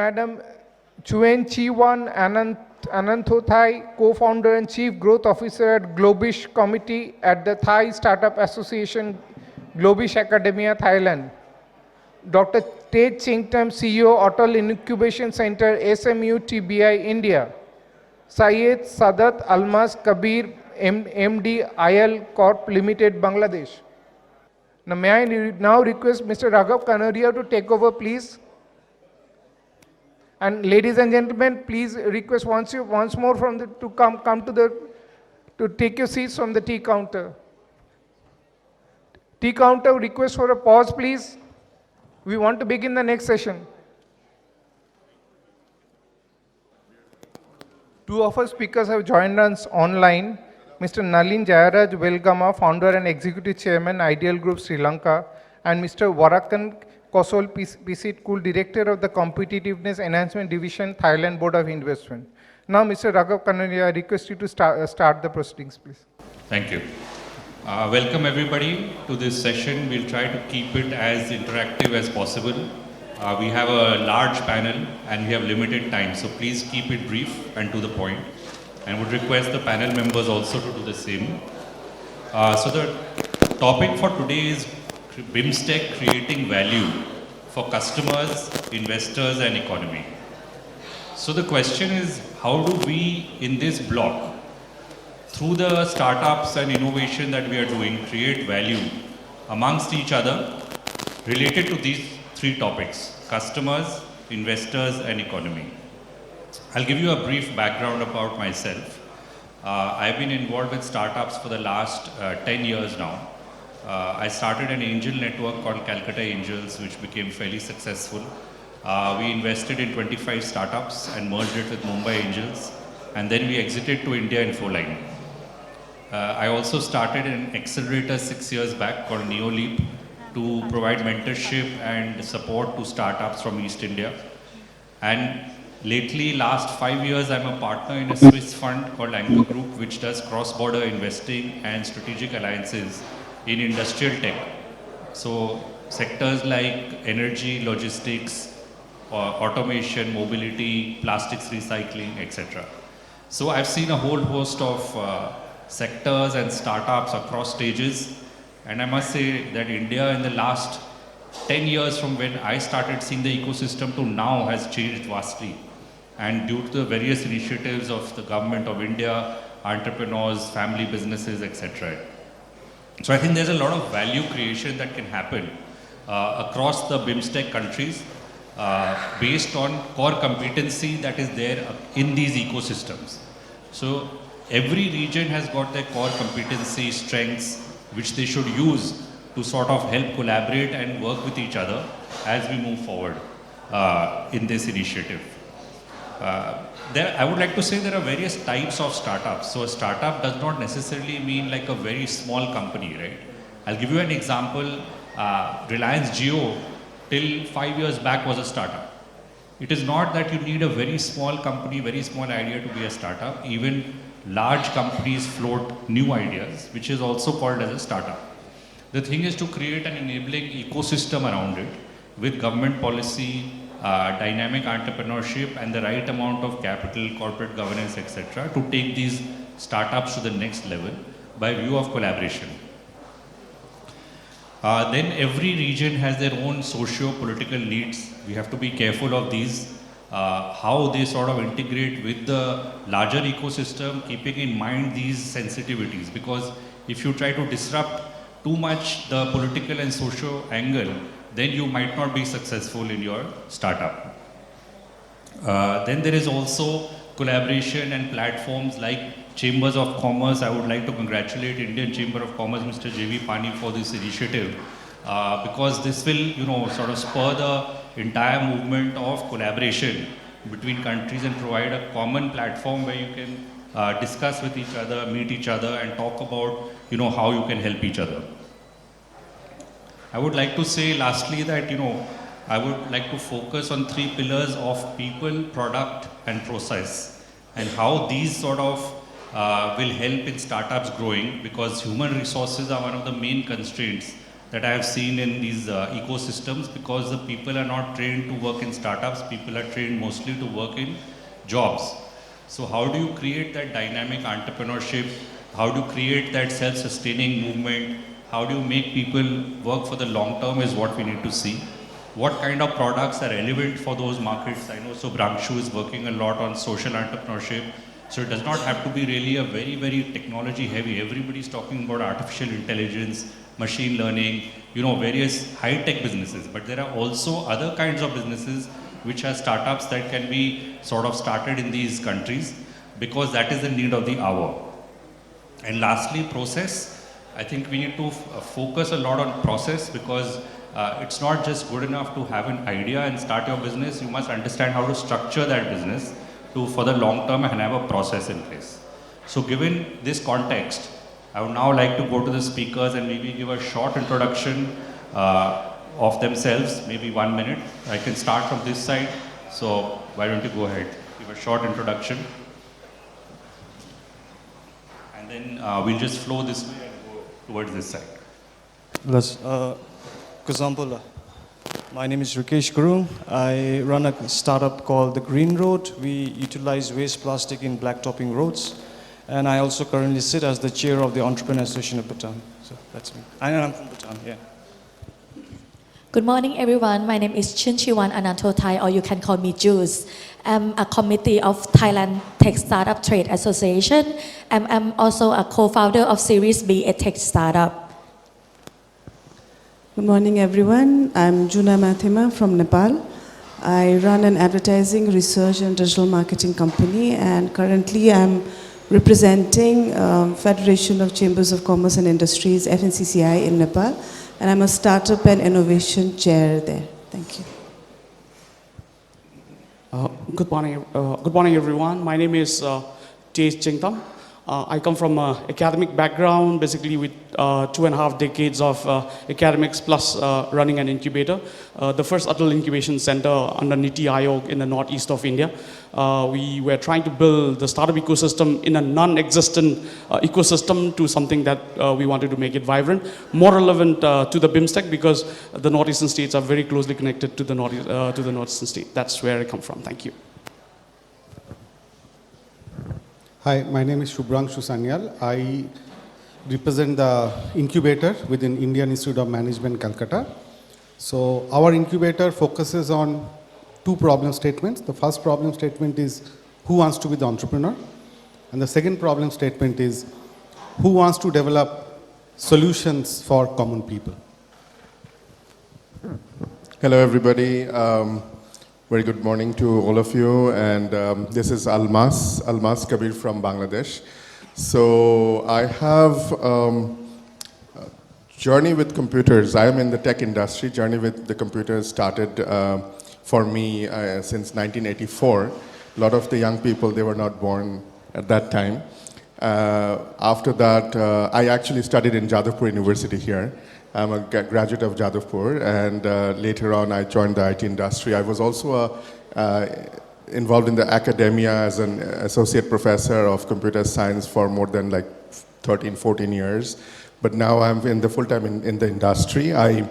Madam Chuen Chi-wan Ananthothai, co-founder and chief growth officer at Globish Committee at the Thai Startup Association, Globish Academia, Thailand. Dr. Tej Chingtam, CEO, Atal Incubation Center, SMU TBI, India. Syed Sadat Almas Kabir, MD, IL Corp Limited, Bangladesh. Now, may I now request Mr. Raghav Kanoria to take over, please? And ladies and gentlemen, please request once more to come to take your seats from the tea counter. Tea counter, request for a pause, please. We want to begin the next session. Two of our speakers have joined us online. Mr. Nalin Jayaraj Velgama, founder and executive chairman, Ideal Group Sri Lanka, and Mr. Warakan Kosol Pisit, director of the Competitiveness Enhancement Division, Thailand Board of Investment. Now, Mr. Raghav Kanoria, I request you to start the proceedings, please. Thank you. Welcome everybody to this session. We'll try to keep it as interactive as possible. We have a large panel and we have limited time, so please keep it brief and to the point. And would request the panel members also to do the same. So the topic for today is Bimstec creating value for customers, investors and economy. So the question is, how do we in this block, through the startups and innovation that we are doing, create value amongst each other related to these three topics: customers, investors and economy. I'll give you a brief background about myself. I've been involved with startups for the last 10 years now. I started an angel network called Calcutta Angels, which became fairly successful. We invested in 25 startups and merged it with Mumbai Angels, and then we exited to India in 4 line. I also started an accelerator 6 years back called NeoLeap to provide mentorship and support to startups from East India. And lately, last 5 years, I'm a partner in a Swiss fund called Anchor Group, which does cross-border investing and strategic alliances in industrial tech. So sectors like energy, logistics, automation, mobility, plastics recycling, etc. So I've seen a whole host of sectors and startups across stages. And I must say that India in the last 10 years from when I started seeing the ecosystem to now has changed vastly. And due to the various initiatives of the government of India, entrepreneurs, family businesses, etc. So I think there's a lot of value creation that can happen across the Bimstec countries based on core competency that is there in these ecosystems. So every region has got their core competency, strengths, which they should use to sort of help collaborate and work with each other as we move forward in this initiative. I would like to say there are various types of startups. So a startup does not necessarily mean like a very small company, right? I'll give you an example. Reliance Jio till 5 years back was a startup. It is not that you need a very small company, very small idea to be a startup. Even large companies float new ideas, which is also called as a startup. The thing is to create an enabling ecosystem around it with government policy, dynamic entrepreneurship and the right amount of capital, corporate governance, etc. to take these startups to the next level by view of collaboration. Then every region has their own socio-political needs. We have to be careful of these, how they sort of integrate with the larger ecosystem, keeping in mind these sensitivities. Because if you try to disrupt too much the political and socio angle, then you might not be successful in your startup. Then there is also collaboration and platforms like Chambers of Commerce. I would like to congratulate Indian Chamber of Commerce, Mr. J.V. Pani, for this initiative because this will, sort of spur the entire movement of collaboration between countries and provide a common platform where you can discuss with each other, meet each other, and talk about, how you can help each other. I would like to say lastly that, I would like to focus on 3 pillars of people, product, and process, and how these sort of will help in startups growing, because human resources are one of the main constraints that I have seen in these ecosystems, because the people are not trained to work in startups, people are trained mostly to work in jobs. So how do you create that dynamic entrepreneurship? How do you create that self-sustaining movement? How do you make people work for the long term is what we need to see. What kind of products are relevant for those markets? I know Subhranshu is working a lot on social entrepreneurship. So it does not have to be really a very, very technology heavy. Everybody's talking about artificial intelligence, machine learning, various high-tech businesses. But there are also other kinds of businesses which are startups that can be sort of started in these countries, because that is the need of the hour. And lastly, process. I think we need to focus a lot on process, because it's not just good enough to have an idea and start your business. You must understand how to structure that business for the long term and have a process in place. So given this context, I would now like to go to the speakers and maybe give a short introduction of themselves, maybe 1 minute. I can start from this side. So why don't you go ahead, give a short introduction. And then we'll just flow this way and go towards this side. Yes, Kuzambula. My name is Rakesh Guru. I run a startup called The Green Road. We utilize waste plastic in blacktopping roads. And I also currently sit as the chair of the Entrepreneur Association of Bhutan. So that's me. And I'm from Bhutan, yeah. Good morning, everyone. My name is Chinchiwan Anantothai, or you can call me Juice. I'm a committee of Thailand Tech Startup Trade Association. I'm also a co-founder of Series B, a tech startup. Good morning, everyone. I'm Juna Mathema from Nepal. I run an advertising, research, and digital marketing company, and currently I'm representing Federation of Chambers of Commerce and Industries, FNCCI, in Nepal, and I'm a startup and innovation chair there. Thank you. Good morning, everyone. My name is Tej Chengtam. I come from an academic background, basically with 2.5 decades of academics plus running an incubator. The first Atal Incubation Center under Niti Aayog in the northeast of India. We were trying to build the startup ecosystem in a non-existent ecosystem to something that we wanted to make it vibrant, more relevant to the Bimstec, because the northeastern states are very closely connected to the northeastern state. That's where I come from. Thank you. Hi, my name is Subhranshu Sanyal. I represent the incubator within Indian Institute of Management, Calcutta. So our incubator focuses on 2 problem statements. The first problem statement is who wants to be the entrepreneur? And the second problem statement is who wants to develop solutions for common people? Hello, everybody. Very good morning to all of you, and this is Almas Kabir from Bangladesh. So I have a journey with computers. I am in the tech industry. Journey with the computers started for me since 1984. A lot of the young people, they were not born at that time. After that, I actually studied in Jadavpur University here. I'm a graduate of Jadavpur, and later on I joined the IT industry. I was also involved in the academia as an associate professor of computer science for more than like 13, 14 years. But now I'm in the full-time in the industry. I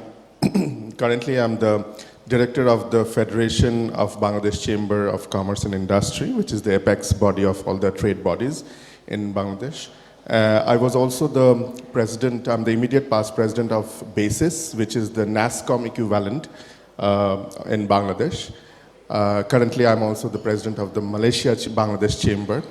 currently am the director of the Federation of Bangladesh Chamber of Commerce and Industry, which is the apex body of all the trade bodies in Bangladesh. I was also the president, I'm the immediate past president of BASIS, which is the NASCOM equivalent in Bangladesh. Currently, I'm also the president of the Malaysia-Bangladesh Chamber.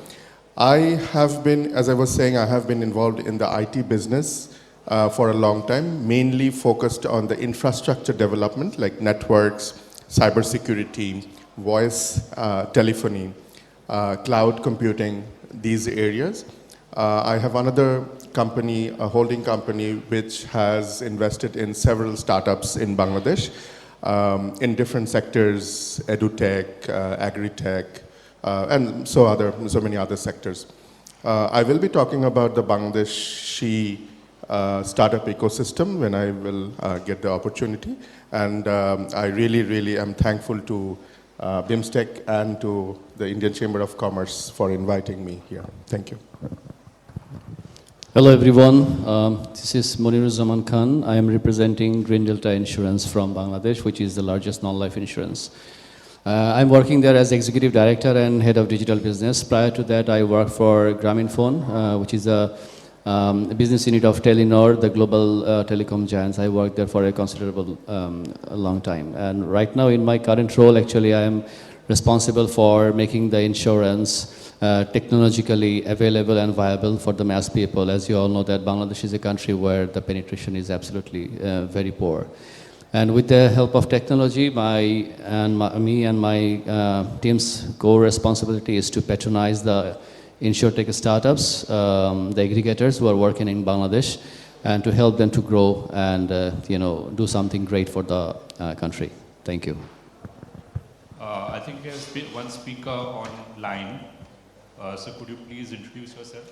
I have been, as I was saying, I have been involved in the IT business for a long time, mainly focused on the infrastructure development, like networks, cybersecurity, voice, telephony, cloud computing, these areas. I have another company, a holding company, which has invested in several startups in Bangladesh in different sectors, edutech, agri-tech, and so many other sectors. I will be talking about the Bangladeshi startup ecosystem when I will get the opportunity. And I really am thankful to Bimstec and to the Indian Chamber of Commerce for inviting me here. Thank you. Hello everyone, this is Monirur Zaman Khan. I am representing Green Delta Insurance from Bangladesh, which is the largest non-life insurance. I'm working there as Executive Director and Head of Digital Business. Prior to that, I worked for Grameenphone, which is a business unit of Telenor, the global telecom giants. I worked there for a considerable a long time. And right now in my current role, actually, I am responsible for making the insurance technologically available and viable for the mass people. As you all know that Bangladesh is a country where the penetration is absolutely very poor. And with the help of technology, me and my team's core responsibility is to patronize the insurtech startups, the aggregators who are working in Bangladesh, and to help them to grow and do something great for the country. Thank you. I think there's one speaker online. So could you please introduce yourself?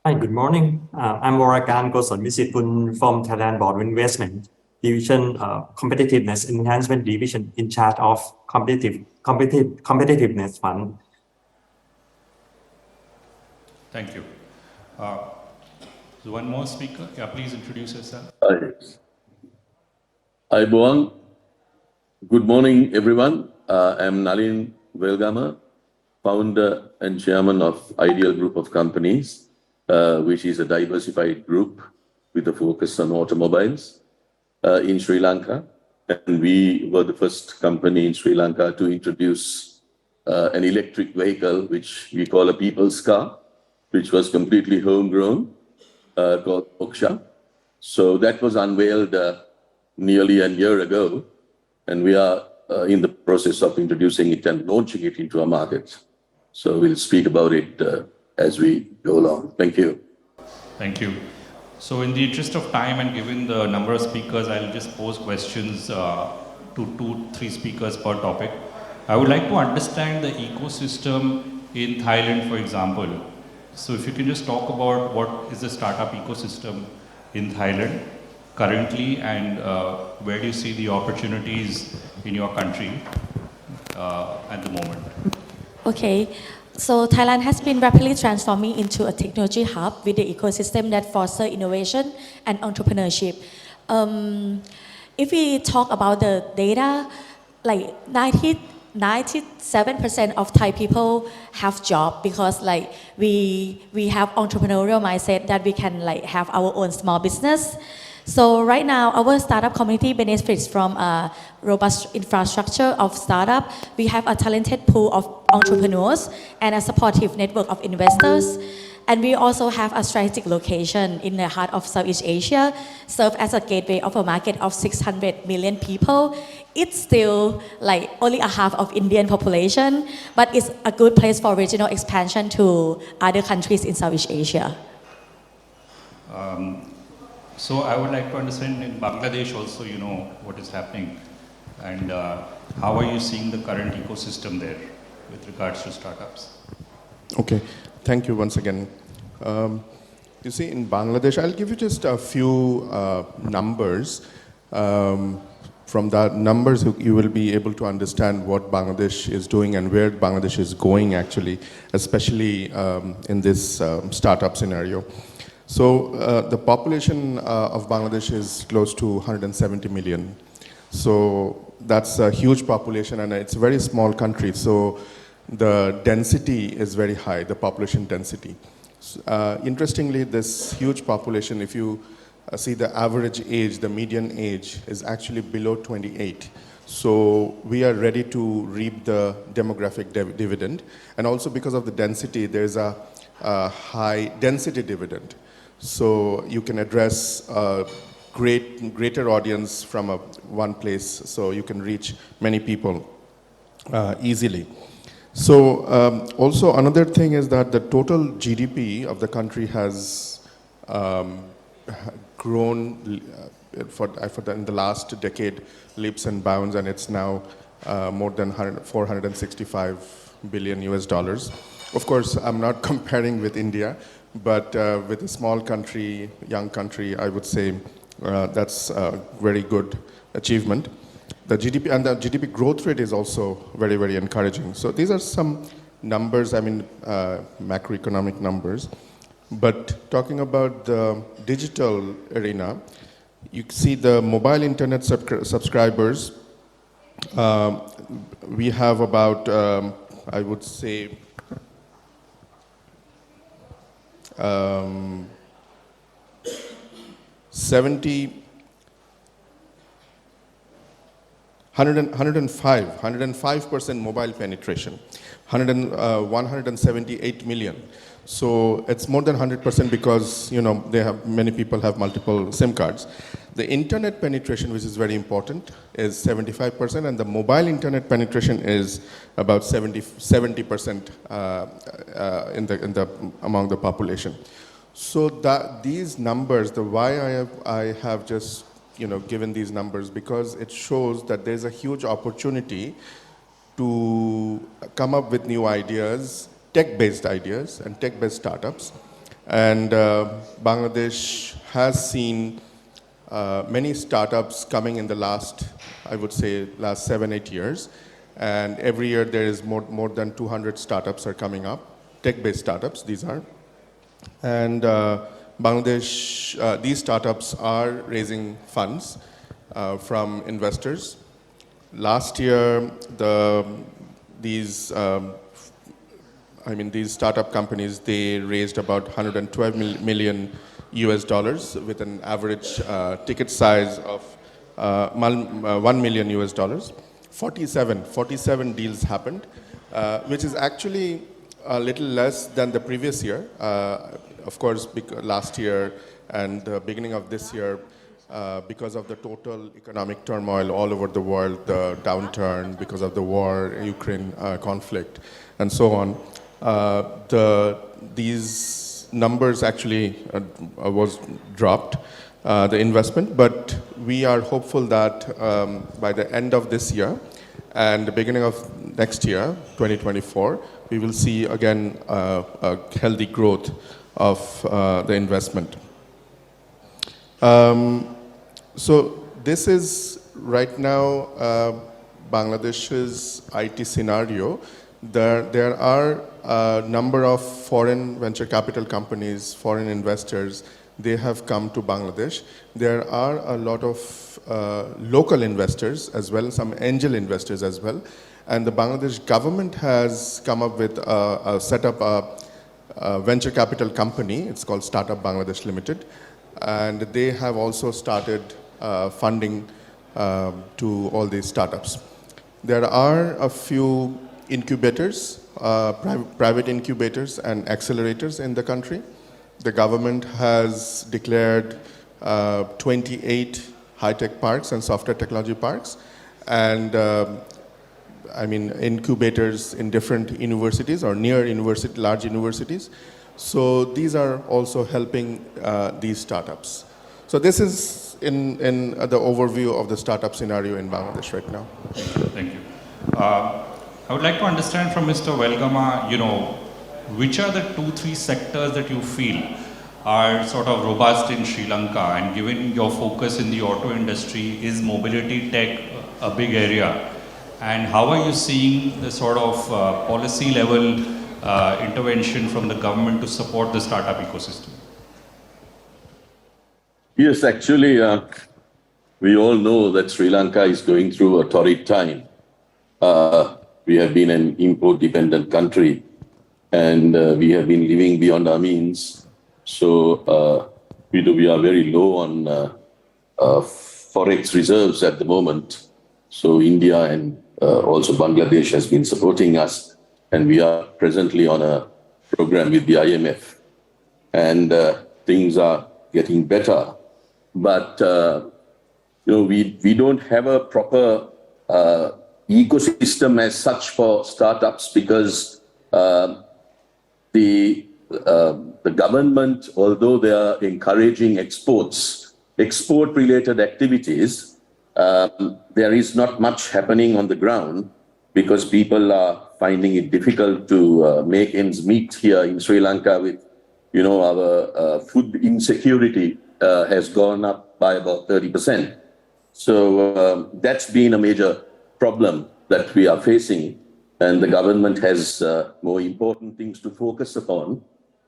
Hi, good morning. I'm Warakan Gosalmisipun from Thailand Board of Investment Division, Competitiveness Enhancement Division in charge of competitiveness fund. Thank you. So one more speaker. Yeah, please introduce yourself. Hi, Boang. Good morning, everyone. I'm Nalin Velgama, founder and chairman of Ideal Group of Companies, which is a diversified group with a focus on automobiles in Sri Lanka. And we were the first company in Sri Lanka to introduce an electric vehicle, which we call a people's car, which was completely homegrown, called Moksha. So that was unveiled nearly a year ago, and we are in the process of introducing it and launching it into our market. So we'll speak about it as we go along. Thank you. Thank you. So in the interest of time and given the number of speakers, I'll just pose questions to 2-3 speakers per topic. I would like to understand the ecosystem in Thailand, for example. So if you can just talk about what is the startup ecosystem in Thailand currently, and where do you see the opportunities in your country at the moment? Okay, so Thailand has been rapidly transforming into a technology hub with the ecosystem that fosters innovation and entrepreneurship. If we talk about the data, like 97% of Thai people have job because we have entrepreneurial mindset that we can have our own small business. So right now, our startup community benefits from a robust infrastructure of startup. We have a talented pool of entrepreneurs and a supportive network of investors. And we also have a strategic location in the heart of Southeast Asia, serve as a gateway of a market of 600 million people. It's still only a half of Indian population, but it's a good place for regional expansion to other countries in Southeast Asia. So I would like to understand in Bangladesh also, what is happening, and how are you seeing the current ecosystem there with regards to startups? Okay, thank you once again. You see, in Bangladesh, I'll give you just a few numbers. From the numbers, you will be able to understand what Bangladesh is doing and where Bangladesh is going actually, especially in this startup scenario. So the population of Bangladesh is close to 170 million. So that's a huge population, and it's a very small country. So the density is very high, the population density. Interestingly, this huge population, if you see the average age, the median age is actually below 28. So we are ready to reap the demographic dividend. And also because of the density, there's a high density dividend. So you can address a greater audience from one place, so you can reach many people easily. So also another thing is that the total GDP of the country has grown in the last decade leaps and bounds, and it's now more than 465 billion US dollars. Of course, I'm not comparing with India, but with a small country, young country, I would say that's a very good achievement. The GDP and the GDP growth rate is also very, very encouraging. So these are some numbers, I mean macroeconomic numbers. But talking about the digital arena, you see the mobile internet subscribers. We have about, I would say, 105% mobile penetration, 178 million. So it's more than 100% because many people have multiple SIM cards. The internet penetration, which is very important, is 75%, and the mobile internet penetration is about 70% among the population. So these numbers, the why I have just given these numbers, because it shows that there's a huge opportunity to come up with new ideas, tech-based ideas and tech-based startups. And Bangladesh has seen many startups coming in the last 7-8 years. And every year there is more than 200 startups are coming up, tech-based startups, these are. And Bangladesh, these startups are raising funds from investors. Last year, these startup companies, they raised about 112 million US dollars with an average ticket size of $1 million US dollars. 47 deals happened, which is actually a little less than the previous year. Of course, last year and the beginning of this year, because of the total economic turmoil all over the world, the downturn because of the war, Ukraine conflict, and so on, these numbers actually was dropped, the investment. But we are hopeful that by the end of this year and the beginning of next year, 2024, we will see again a healthy growth of the investment. So this is right now Bangladesh's IT scenario. There are a number of foreign venture capital companies, foreign investors, they have come to Bangladesh. There are a lot of local investors as well, some angel investors as well. And the Bangladesh government has come up with set up a venture capital company. It's called Startup Bangladesh Limited. And they have also started funding to all these startups. There are a few incubators, private incubators and accelerators in the country. The government has declared 28 high-tech parks and software technology parks, and incubators in different universities or near large universities. So these are also helping these startups. So this is in the overview of the startup scenario in Bangladesh right now. Thank you. I would like to understand from Mr. Welgama, which are the 2-3 sectors that you feel are sort of robust in Sri Lanka, and given your focus in the auto industry, is mobility tech a big area? And how are you seeing the sort of policy level intervention from the government to support the startup ecosystem? Yes, actually, we all know that Sri Lanka is going through a torrid time. We have been an import-dependent country, and we have been living beyond our means. So we are very low on forex reserves at the moment. So India and also Bangladesh has been supporting us, and we are presently on a program with the IMF. And things are getting better. But we don't have a proper ecosystem as such for startups, because the government, although they are encouraging export-related activities, there is not much happening on the ground, because people are finding it difficult to make ends meet here in Sri Lanka. With our food insecurity has gone up by about 30%. So that's been a major problem that we are facing. and the government has more important things to focus upon.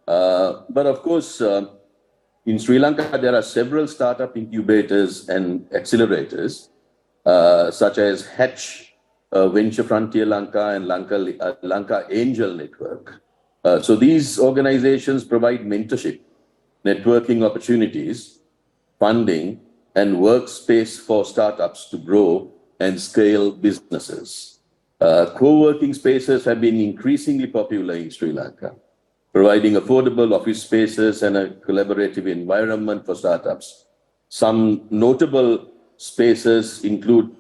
But of course, in Sri Lanka, there are several startup incubators and accelerators, such as Hatch, Venture Frontier Lanka, and Lanka Angel Network. So these organizations provide mentorship, networking opportunities, funding, and workspace for startups to grow and scale businesses. Co-working spaces have been increasingly popular in Sri Lanka, providing affordable office spaces and a collaborative environment for startups. Some notable spaces include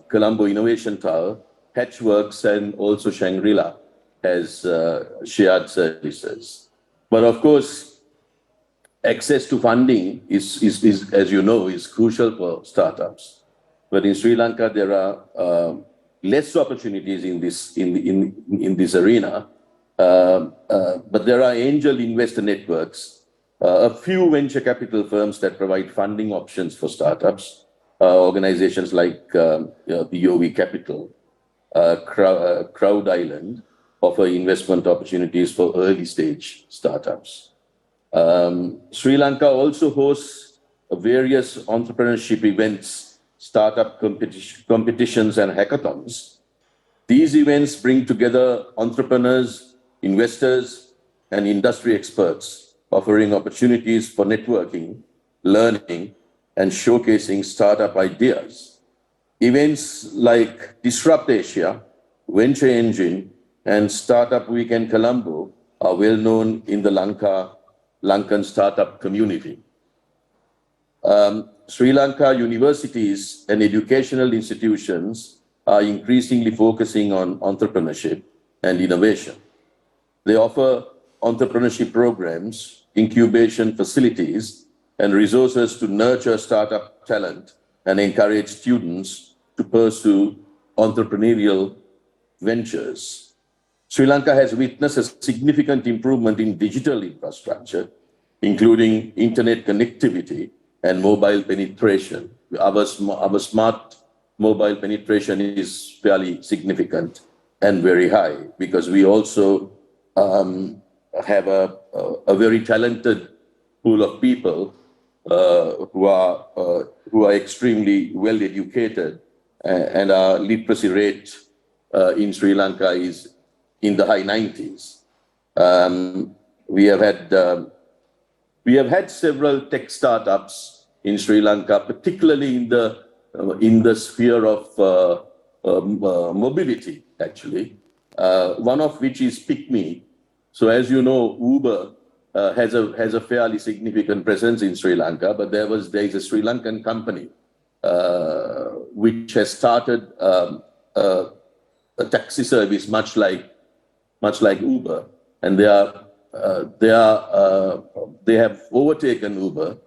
Colombo Innovation Tower, Hatchworks, and also Shangri-La has shared services. But of course, access to funding is, as you know, is crucial for startups. But in Sri Lanka, there are less opportunities in this arena. But there are angel investor networks, a few venture capital firms that provide funding options for startups, organizations like BOV Capital, Crowd Island offer investment opportunities for early stage startups. Sri Lanka also hosts various entrepreneurship events, startup competitions, and hackathons. These events bring together entrepreneurs, investors, and industry experts, offering opportunities for networking, learning, and showcasing startup ideas. Events like Disrupt Asia, Venture Engine, and Startup Weekend Colombo are well known in the Lankan startup community. Sri Lanka universities and educational institutions are increasingly focusing on entrepreneurship and innovation. They offer entrepreneurship programs, incubation facilities, and resources to nurture startup talent and encourage students to pursue entrepreneurial ventures. Sri Lanka has witnessed a significant improvement in digital infrastructure, including internet connectivity and mobile penetration. Our smart mobile penetration is fairly significant and very high, because we also have a very talented pool of people who are extremely well educated, and our literacy rate in Sri Lanka is in the high 90s. We have had several tech startups in Sri Lanka, particularly in the sphere of mobility, actually. One of which is PickMe. So as you know, Uber has a fairly significant presence in Sri Lanka, but there is a Sri Lankan company which has started a taxi service much like Uber, and they have overtaken Uber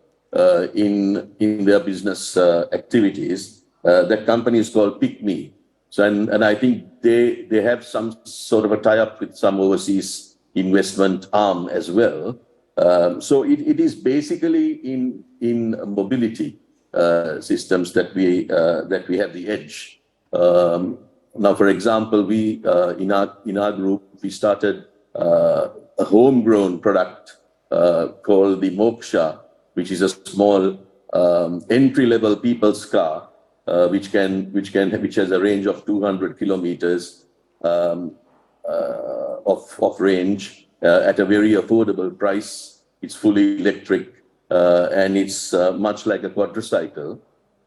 in their business activities. That company is called PickMe. So and I think they have some sort of a tie-up with some overseas investment arm as well. So it is basically in mobility systems that we have the edge. Now, for example, we in our group we started a homegrown product called the Moksha, which is a small entry-level people's car, which has a range of 200 kilometers of range at a very affordable price. It's fully electric, and it's much like a quadricycle.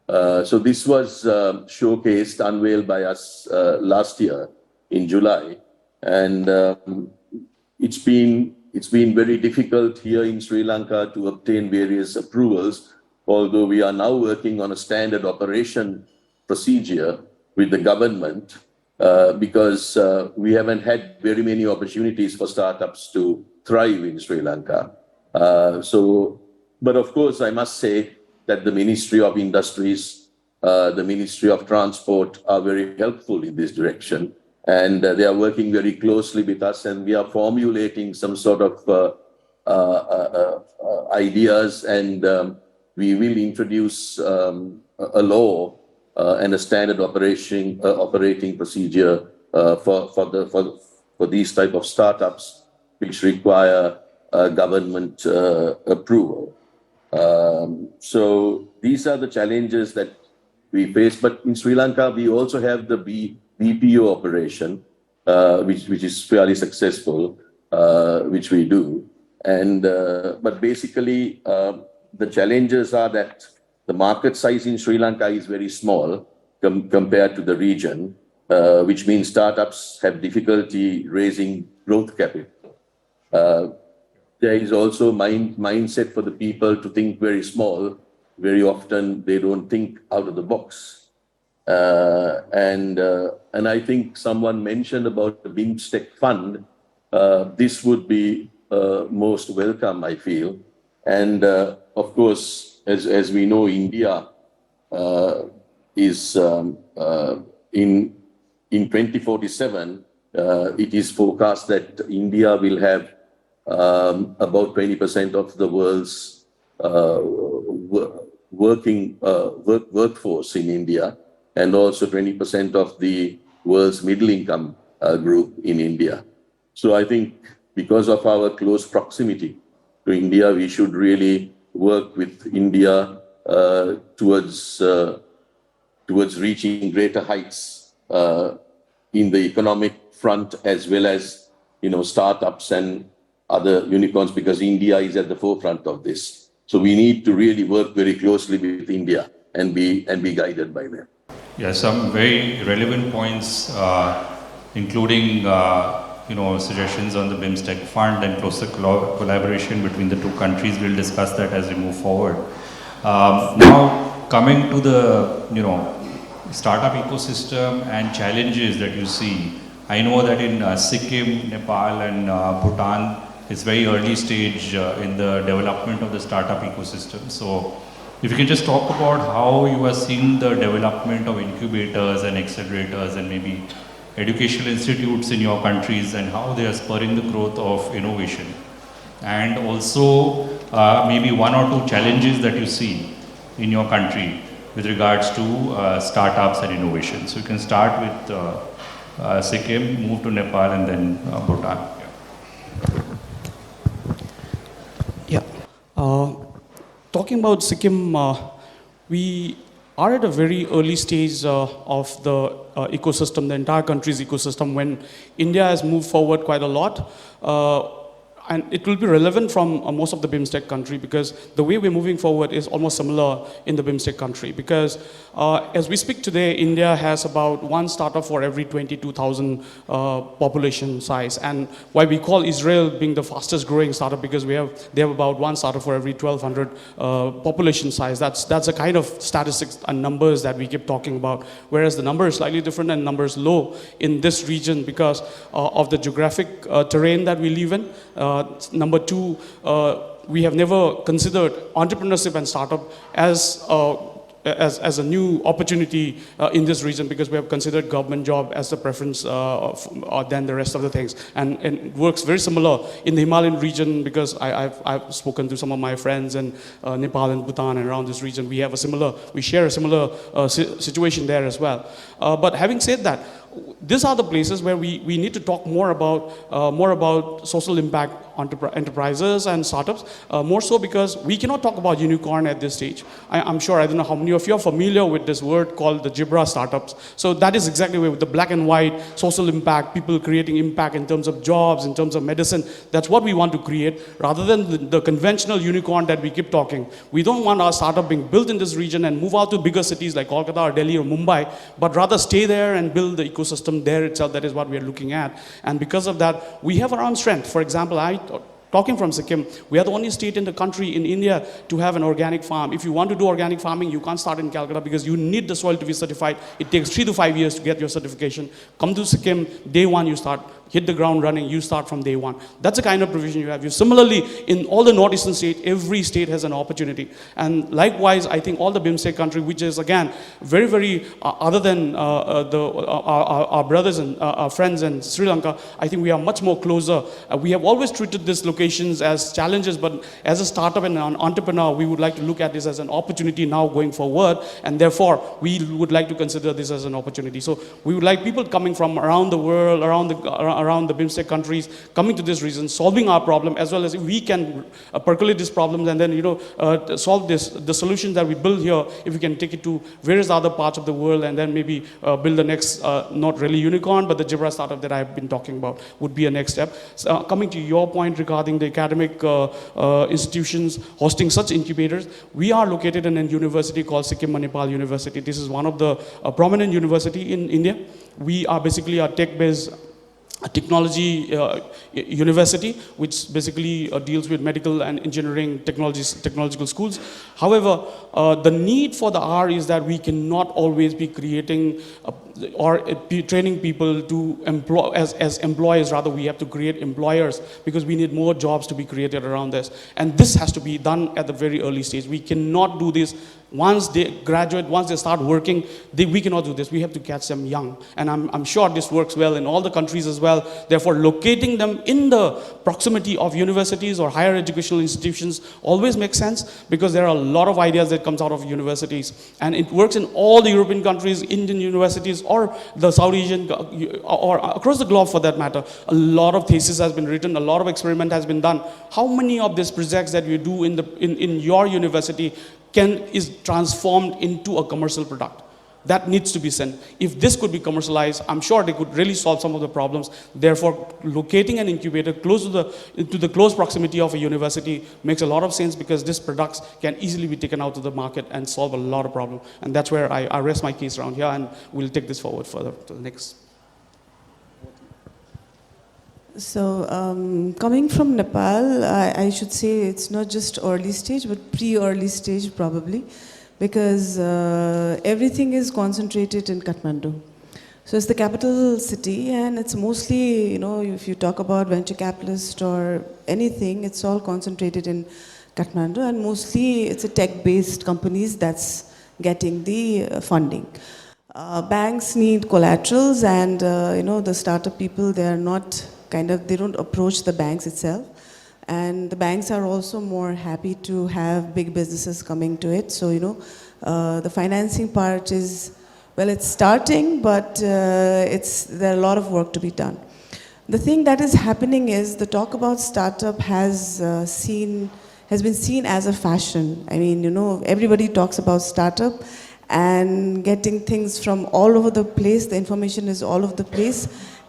So this was showcased, unveiled by us last year in July, and it's been very difficult here in Sri Lanka to obtain various approvals, although we are now working on a standard operation procedure with the government, because we haven't had very many opportunities for startups to thrive in Sri Lanka. But of course, I must say that the Ministry of Industries, the Ministry of Transport are very helpful in this direction. And they are working very closely with us, and we are formulating some sort of ideas, and we will introduce a law and a standard operating procedure for these type of startups which require government approval. So these are the challenges that we face. But in Sri Lanka, we also have the BPO operation, which is fairly successful, which we do. And but basically, the challenges are that the market size in Sri Lanka is very small compared to the region, which means startups have difficulty raising growth capital. There is also mindset for the people to think very small. Very often they don't think out of the box. And I think someone mentioned about the Bimstec fund. This would be most welcome, I feel. And of course, as we know, India is in 2047, it is forecast that India will have about 20% of the world's workforce in India, and also 20% of the world's middle income group in India. So I think because of our close proximity to India, we should really work with India towards reaching greater heights in the economic front, as well as, you know, startups and other unicorns, because India is at the forefront of this. So we need to really work very closely with India and be guided by them. Yeah, some very relevant points, including suggestions on the Bimstec fund and closer collaboration between the two countries. We'll discuss that as we move forward. Now, coming to the startup ecosystem and challenges that you see. I know that in Sikkim, Nepal, and Bhutan, it's very early stage in the development of the startup ecosystem. So if you can just talk about how you are seeing the development of incubators and accelerators and maybe educational institutes in your countries, and how they are spurring the growth of innovation. And also maybe one or two challenges that you see in your country with regards to startups and innovation. So you can start with Sikkim, move to Nepal, and then Bhutan. Talking about Sikkim, we are at a very early stage of the ecosystem, the entire country's ecosystem, when India has moved forward quite a lot. And it will be relevant from most of the Bimstec country, because the way we're moving forward is almost similar in the Bimstec country. Because as we speak today, India has about one startup for every 22,000 population size. And why we call Israel being the fastest growing startup, because they have about one startup for every 1,200 population size. That's a kind of statistics and numbers that we keep talking about. Whereas the number is slightly different and numbers low in this region because of the geographic terrain that we live in. Number two, we have never considered entrepreneurship and startup as a new opportunity in this region, because we have considered government job as the preference than the rest of the things. And it works very similar in the Himalayan region, because I've spoken to some of my friends in Nepal and Bhutan and around this region. We share a similar situation there as well. But having said that, these are the places where we need to talk more about social impact enterprises and startups, more so because we cannot talk about unicorn at this stage. I'm sure, I don't know how many of you are familiar with this word called the Jibra startups. So that is exactly where, with the black and white social impact, people creating impact in terms of jobs, in terms of medicine. That's what we want to create, rather than the conventional unicorn that we keep talking. We don't want our startup being built in this region and move out to bigger cities like Kolkata or Delhi or Mumbai, but rather stay there and build the ecosystem there itself. That is what we are looking at. And because of that, we have our own strength. For example, talking from Sikkim, we are the only state in the country in India to have an organic farm. If you want to do organic farming, you can't start in Calcutta, because you need the soil to be certified. It takes 3 to 5 years to get your certification. Come to Sikkim, day one you start hit the ground running, you start from day one. That's the kind of provision you have. You similarly, in all the northeastern states, every state has an opportunity. And likewise, I think all the Bimstec country, which is again very, very other than our brothers and our friends in Sri Lanka, I think we are much more closer. We have always treated these locations as challenges, but as a startup and an entrepreneur, we would like to look at this as an opportunity now going forward, and therefore we would like to consider this as an opportunity. So we would like people coming from around the world, around the Bimstec countries, coming to this region, solving our problem, as well as if we can percolate these problems and then solve the solutions that we build here, if we can take it to various other parts of the world, and then maybe build the next, not really unicorn, but the Jibra startup that I've been talking about would be a next step. So, coming to your point regarding the academic institutions hosting such incubators, we are located in a university called Sikkim Manipal University. This is one of the prominent university in India. We are basically a tech-based technology university, which basically deals with medical and engineering technological schools. However, the need for the R is that we cannot always be creating or training people to employ as employers. Rather, we have to create employers, because we need more jobs to be created around this. And this has to be done at the very early stage. We cannot do this once they graduate, once they start working. We cannot do this. We have to catch them young. And I'm sure this works well in all the countries as well. Therefore, locating them in the proximity of universities or higher educational institutions always makes sense, because there are a lot of ideas that comes out of universities. And it works in all the European countries, Indian universities, or the South Asian, or across the globe for that matter. A lot of thesis has been written, a lot of experiment has been done. How many of these projects that you do in your university is transformed into a commercial product? That needs to be sent. If this could be commercialized, I'm sure they could really solve some of the problems. Therefore, locating an incubator close to the close proximity of a university makes a lot of sense, because these products can easily be taken out to the market and solve a lot of problems. And that's where I rest my case around here, and we'll take this forward further to the next. So, coming from Nepal, I should say it's not just early stage, but pre-early stage probably, because everything is concentrated in Kathmandu. So it's the capital city, and it's mostly, if you talk about venture capitalists or anything, it's all concentrated in Kathmandu, and mostly it's a tech-based companies that's getting the funding. Banks need collaterals, and the startup people, they don't approach the banks itself. And the banks are also more happy to have big businesses coming to it. So, the financing part is, well, it's starting, but there are a lot of work to be done. The thing that is happening is the talk about startup has been seen as a fashion. I mean, everybody talks about startup and getting things from all over the place. The information is all over the place.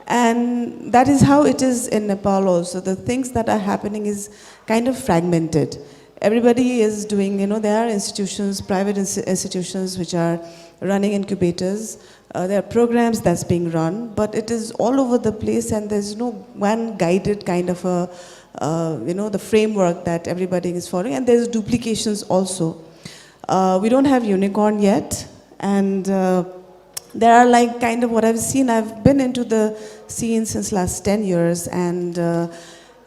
And that is how it is in Nepal also. The things that are happening is kind of fragmented. Everybody is doing, there are institutions, private institutions which are running incubators. There are programs that's being run, but it is all over the place, and there's no one guided kind of the framework that everybody is following, and there's duplications also. We don't have unicorn yet, and there are what I've seen. I've been into the scene since last 10 years, and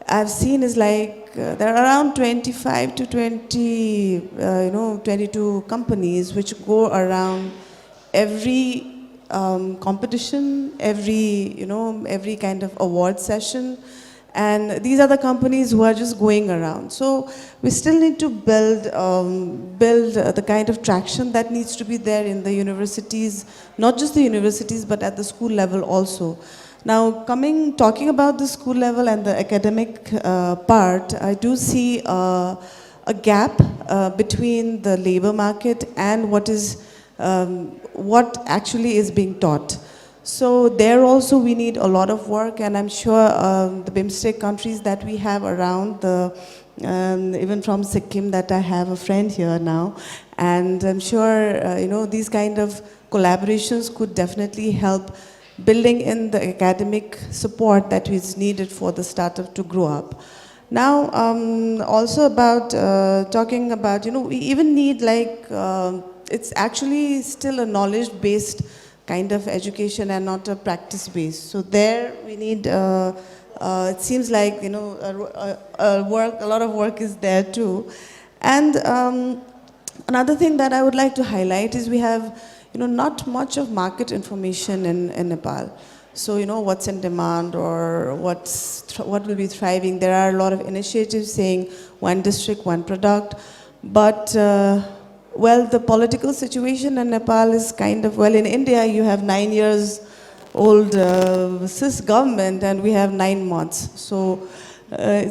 I've seen is there are around 25 to 22 companies which go around every competition, every kind of award session. And these are the companies who are just going around. So we still need to build the kind of traction that needs to be there in the universities, not just the universities, but at the school level also. Now, talking about the school level and the academic part, I do see a gap between the labor market and what actually is being taught. So there also we need a lot of work, and I'm sure the Bimstec countries that we have around, even from Sikkim, that I have a friend here now, and I'm sure these kind of collaborations could definitely help building in the academic support that is needed for the startup to grow up. Now, also about talking about, we even need it's actually still a knowledge-based kind of education and not a practice base. So there we need, it seems like, a lot of work is there too. And another thing that I would like to highlight is we have, not much of market information in Nepal. So, what's in demand or what will be thriving. There are a lot of initiatives saying one district, one product. But, well, the political situation in Nepal is kind of, well, in India you have 9 years old CIS government and we have 9 months. So, I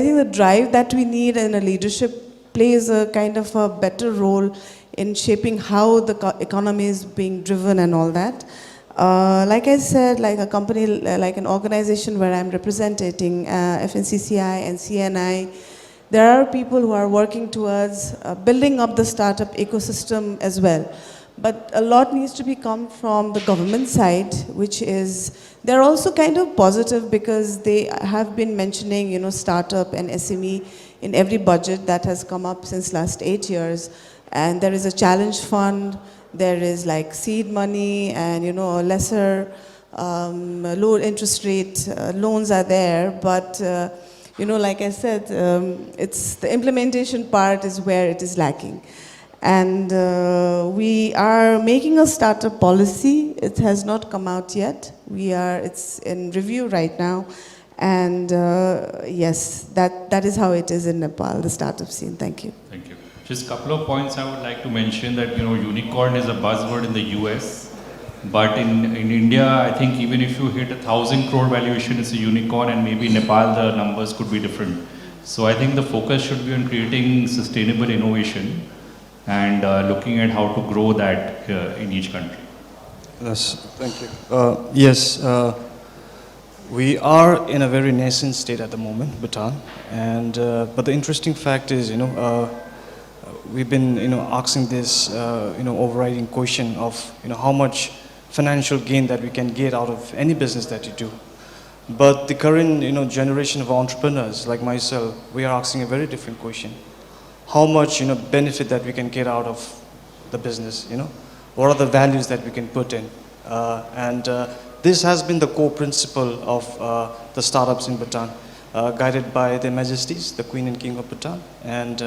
think the drive that we need in a leadership plays a kind of a better role in shaping how the economy is being driven and all that. Like I said, like a company, like an organization where I'm representing, FNCCI and CNI, there are people who are working towards building up the startup ecosystem as well. But a lot needs to come from the government side, which is, they're also kind of positive because they have been mentioning, startup and SME in every budget that has come up since last 8 years. And there is a challenge fund, there is like seed money and, a lesser low interest rate loans are there. But, like I said, it's the implementation part is where it is lacking. And we are making a startup policy. It has not come out yet. It's in review right now. And yes, that is how it is in Nepal, the startup scene. Thank you. Thank you. Just a couple of points I would like to mention that, unicorn is a buzzword in the US, but in India, I think even if you hit 1,000 crore valuation, it's a unicorn, and maybe in Nepal, the numbers could be different. So I think the focus should be on creating sustainable innovation and looking at how to grow that in each country. Yes, thank you. Yes, we are in a very nascent state at the moment, Bhutan, and but the interesting fact is, we've been, asking this, overriding question of, how much financial gain that we can get out of any business that you do. But the current, generation of entrepreneurs like myself, we are asking a very different question. How much, benefit that we can get out of the business, What are the values that we can put in? This has been the core principle of the startups in Bhutan, guided by their majesties, the Queen and King of Bhutan, and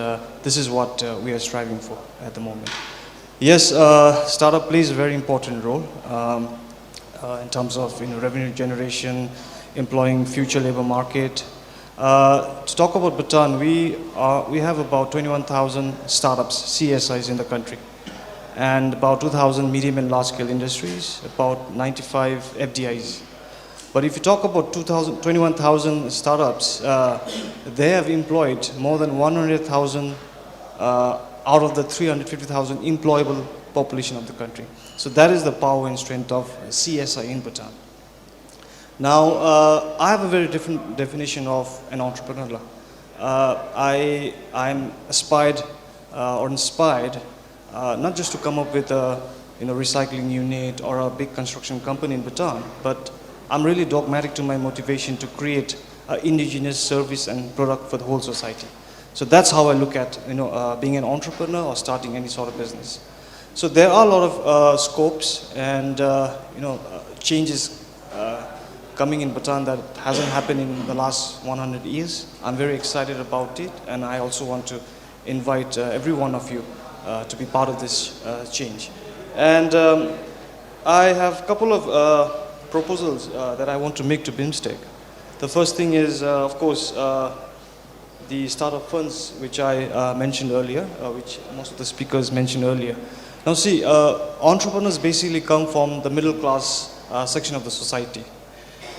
this is what we are striving for at the moment. Yes, startup plays a very important role in terms of revenue generation, employing future labor market. To talk about Bhutan, we have about 21,000 startups, CSIs in the country, and about 2,000 medium and large scale industries, about 95 FDIs. But if you talk about 21,000 startups, they have employed more than 100,000 out of the 350,000 employable population of the country. So that is the power and strength of CSI in Bhutan. Now, I have a very different definition of an entrepreneur. I'm aspired or inspired not just to come up with a recycling unit or a big construction company in Bhutan, but I'm really dogmatic to my motivation to create an indigenous service and product for the whole society. So that's how I look at being an entrepreneur or starting any sort of business. So there are a lot of scopes and changes coming in Bhutan that hasn't happened in the last 100 years. I'm very excited about it, and I also want to invite every one of you to be part of this change. And I have a couple of proposals that I want to make to Bimstec. The first thing is, of course, the startup funds, which I mentioned earlier, which most of the speakers mentioned earlier. Now see, entrepreneurs basically come from the middle class section of the society.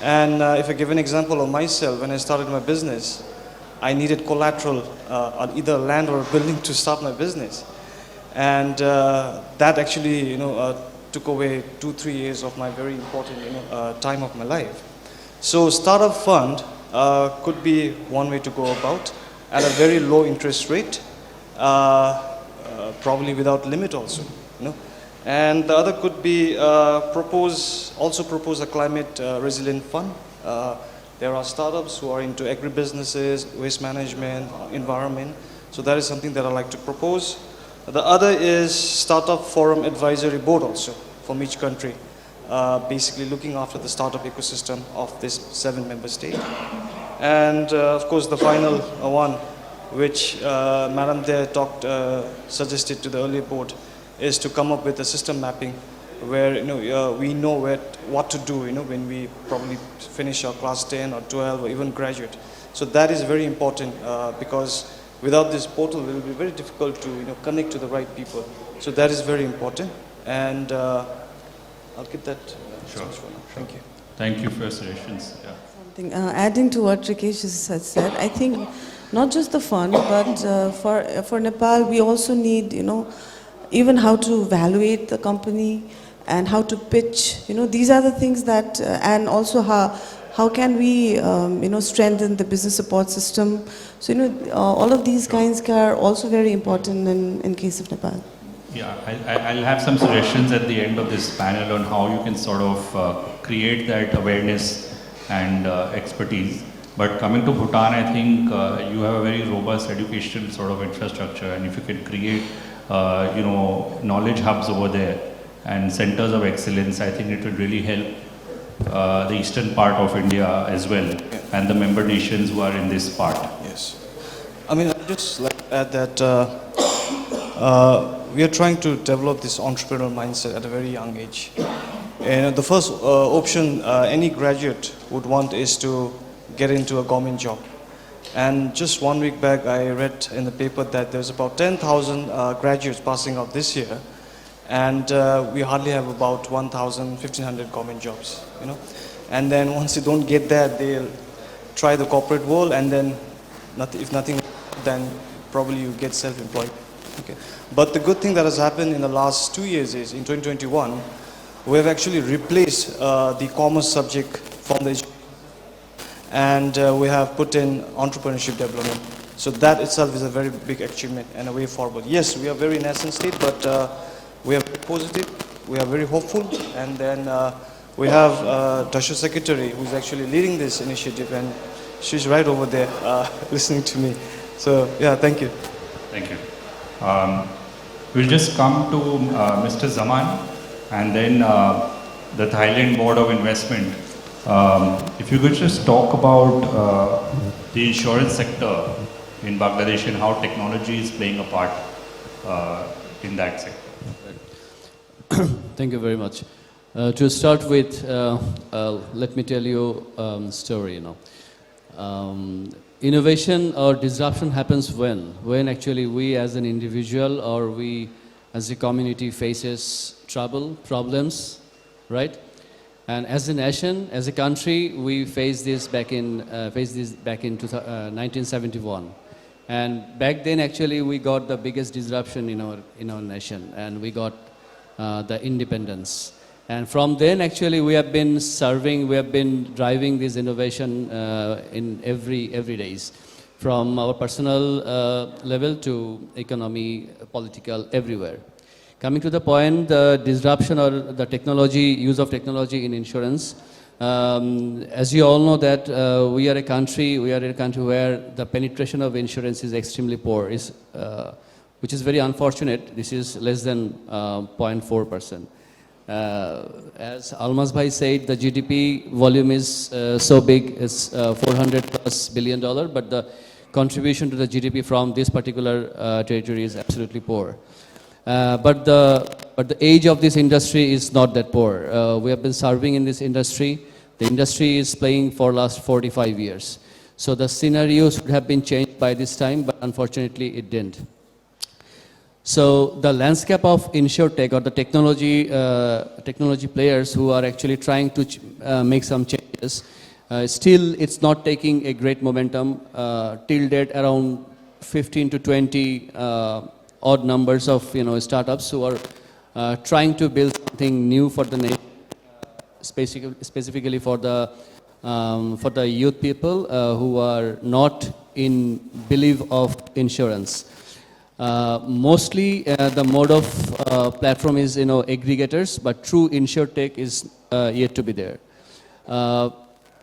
And if I give an example of myself, when I started my business, I needed collateral on either land or a building to start my business. And that actually, took away 2-3 years of my very important, time of my life. So startup fund could be one way to go about at a very low interest rate, probably without limit also, And the other could be propose a climate resilient fund. There are startups who are into agribusinesses, waste management, environment. So that is something that I like to propose. The other is Startup Forum Advisory Board also. from each country, basically looking after the startup ecosystem of this 7-member state. And of course, the final one, which Madam there suggested to the earlier board, is to come up with a system mapping where we know what to do when we probably finish our class 10 or 12 or even graduate. So that is very important because without this portal, it will be very difficult to connect to the right people. So that is very important, and I'll get that. Sure. Thank you. Thank you for your suggestions. Yeah. Something, adding to what Rikesh has said, I think not just the fund, but for Nepal, we also need, even how to evaluate the company and how to pitch. These are the things that, and also how can we, strengthen the business support system. So, all of these kinds are also very important in case of Nepal. Yeah, I'll have some suggestions at the end of this panel on how you can sort of create that awareness and expertise. But coming to Bhutan, I think you have a very robust educational sort of infrastructure, and if you can create, knowledge hubs over there and centers of excellence, I think it will really help the eastern part of India as well, and the member nations who are in this part. Yes. I mean, I'd just like to add that we are trying to develop this entrepreneurial mindset at a very young age. And the first option any graduate would want is to get into a government job. And just 1 week back, I read in the paper that there's about 10,000 graduates passing out this year, and we hardly have about 1,000, 1,500 government jobs. And then once you don't get that, they'll try the corporate world, and then if nothing, then probably you get self-employed. Okay. But the good thing that has happened in the last 2 years is, in 2021, we have actually replaced the commerce subject from the education, and we have put in entrepreneurship development. So that itself is a very big achievement and a way forward. Yes, we are very nascent state, but we are positive, we are very hopeful, and then we have Dasha Secretary who's actually leading this initiative, and she's right over there listening to me. So yeah, thank you. Thank you. We'll just come to Mr. Zaman, and then the Thailand Board of Investment. If you could just talk about the insurance sector in Bangladesh and how technology is playing a part in that sector. Thank you very much. To start with, let me tell you a story. Innovation or disruption happens when actually we as an individual or we as a community faces trouble, problems, right? And as a nation, as a country, we faced this back in 1971. And back then, actually, we got the biggest disruption in our nation, and we got the independence. And from then, actually, we have been driving this innovation in every days, from our personal level to economy, political, everywhere. Coming to the point, the disruption or the use of technology in insurance. As you all know that we are a country where the penetration of insurance is extremely poor, which is very unfortunate. This is less than 0.4%. As Almas Bhai said, the GDP volume is so big, it's $400+ billion, but the contribution to the GDP from this particular territory is absolutely poor. But the age of this industry is not that poor. We have been serving in this industry. The industry is playing for last 45 years. So the scenario should have been changed by this time, but unfortunately it didn't. So the landscape of InsurTech or the technology players who are actually trying to make some changes, still it's not taking a great momentum. Till date, around 15 to 20 odd numbers of startups who are trying to build something new for the nation, specifically for the youth people who are not in belief of insurance. Mostly the mode of platform is aggregators, but true InsurTech is yet to be there.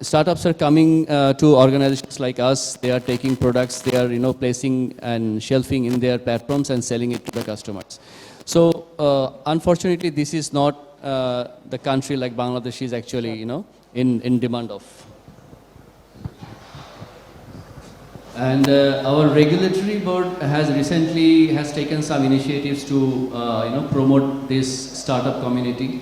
Startups are coming to organizations like us. They are taking products, they are placing and shelving in their platforms and selling it to the customers. So unfortunately, this is not the country like Bangladesh is actually, in demand of. And our regulatory board has recently taken some initiatives to promote this startup community.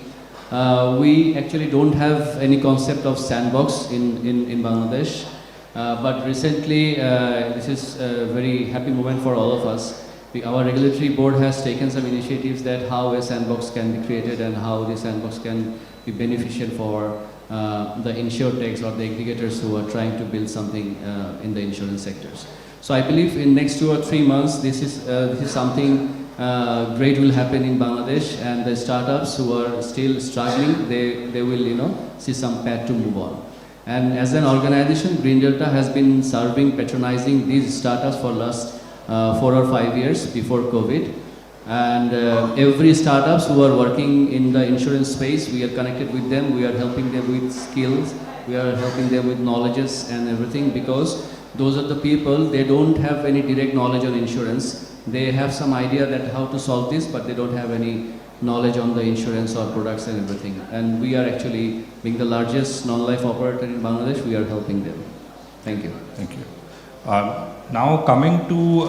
We actually don't have any concept of sandbox in Bangladesh, but recently this is a very happy moment for all of us. Our regulatory board has taken some initiatives that how a sandbox can be created and how the sandbox can be beneficial for the insurtechs or the aggregators who are trying to build something in the insurance sectors. So I believe in next 2 or 3 months, this is something great will happen in Bangladesh, and the startups who are still struggling, they will see some path to move on. And as an organization, Green Delta has been patronizing these startups for last 4 or 5 years before COVID. And every startups who are working in the insurance space, we are connected with them, we are helping them with skills, we are helping them with knowledges and everything, because those are the people, they don't have any direct knowledge on insurance. They have some idea that how to solve this, but they don't have any knowledge on the insurance or products and everything. And we are actually, being the largest non-life operator in Bangladesh, we are helping them. Thank you. Thank you. Now coming to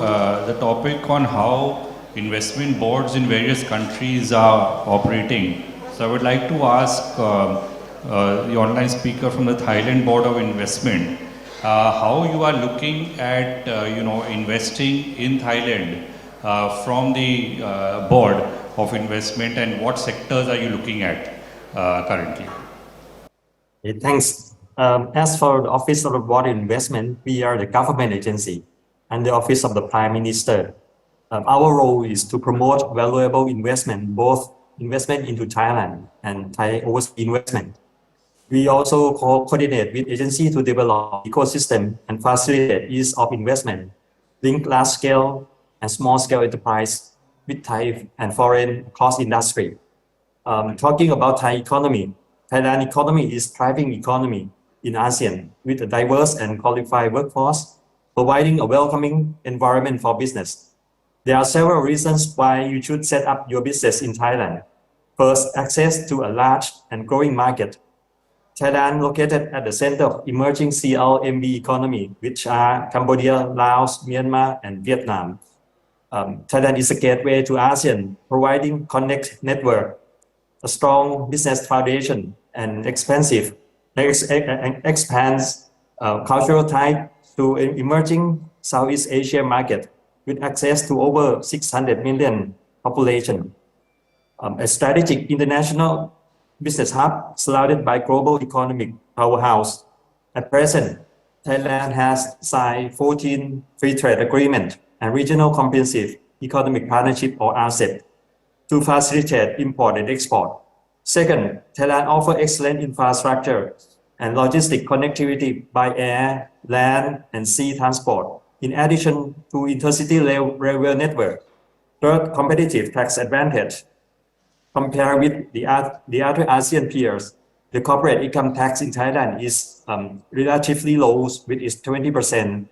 the topic on how investment boards in various countries are operating. So I would like to ask the online speaker from the Thailand Board of Investment, how you are looking at investing in Thailand from the board of investment, and what sectors are you looking at currently? Okay, thanks. As for the Office of the Board of Investment, we are the government agency and the Office of the Prime Minister. Our role is to promote valuable investment, both investment into Thailand and Thai overseas investment. We also coordinate with agencies to develop ecosystem and facilitate ease of investment, link large-scale and small-scale enterprise with Thai and foreign across industry. Talking about Thai economy, Thailand economy is thriving economy in ASEAN with a diverse and qualified workforce, providing a welcoming environment for business. There are several reasons why you should set up your business in Thailand. First, access to a large and growing market. Thailand located at the center of emerging CLMV economy, which are Cambodia, Laos, Myanmar, and Vietnam. Thailand is a gateway to ASEAN, providing connect network, a strong business foundation, and expands cultural ties to emerging Southeast Asia market with access to over 600 million population. A strategic international business hub surrounded by global economic powerhouse. At present, Thailand has signed 14 free trade agreements and regional comprehensive economic partnership or RCEP to facilitate import and export. Second, Thailand offers excellent infrastructure and logistic connectivity by air, land, and sea transport, in addition to intercity railway network. Third, competitive tax advantage. Compared with the other ASEAN peers, the corporate income tax in Thailand is relatively low, with its 20%.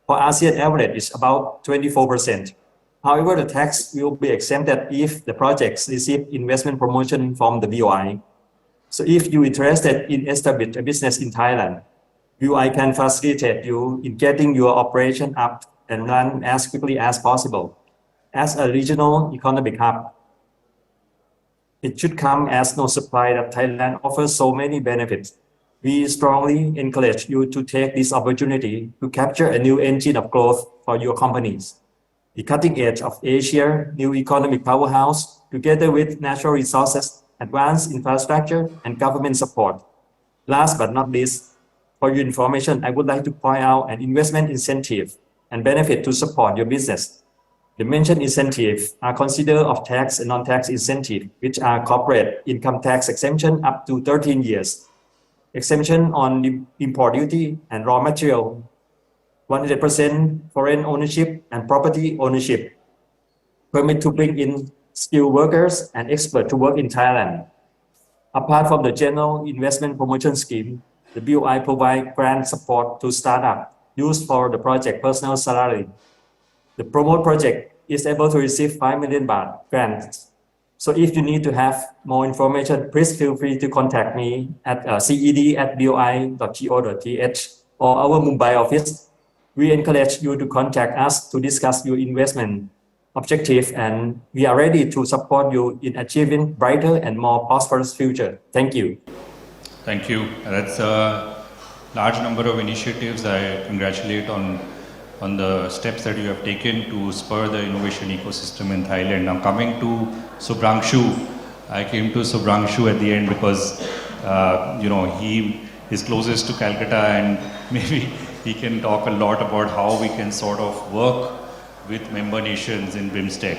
For ASEAN average, it's about 24%. However, the tax will be exempted if the projects receive investment promotion from the BOI. So if you're interested in establishing a business in Thailand, BOI can facilitate you in getting your operation up and run as quickly as possible. As a regional economic hub, it should come as no surprise that Thailand offers so many benefits. We strongly encourage you to take this opportunity to capture a new engine of growth for your companies. The cutting edge of Asia, new economic powerhouse, together with natural resources, advanced infrastructure, and government support. Last but not least, for your information, I would like to point out an investment incentive and benefit to support your business. The mentioned incentives are considered of tax and non-tax incentive, which are corporate income tax exemption up to 13 years, exemption on the import duty and raw material, 100% foreign ownership and property ownership, permit to bring in skilled workers and experts to work in Thailand. Apart from the general investment promotion scheme, the BOI provides grant support to startup used for the project personal salary. The promote project is able to receive 5 million baht grants So if you need to have more information, please feel free to contact me at ced@boi.go.th or our Mumbai office. We encourage you to contact us to discuss your investment objective, and we are ready to support you in achieving brighter and more prosperous future. Thank you. Thank you. That's a large number of initiatives. I congratulate on the steps that you have taken to spur the innovation ecosystem in Thailand. Now coming to Subrangshu, I came to Subrangshu at the end because he is closest to Calcutta, and maybe he can talk a lot about how we can sort of work with member nations in Bimstec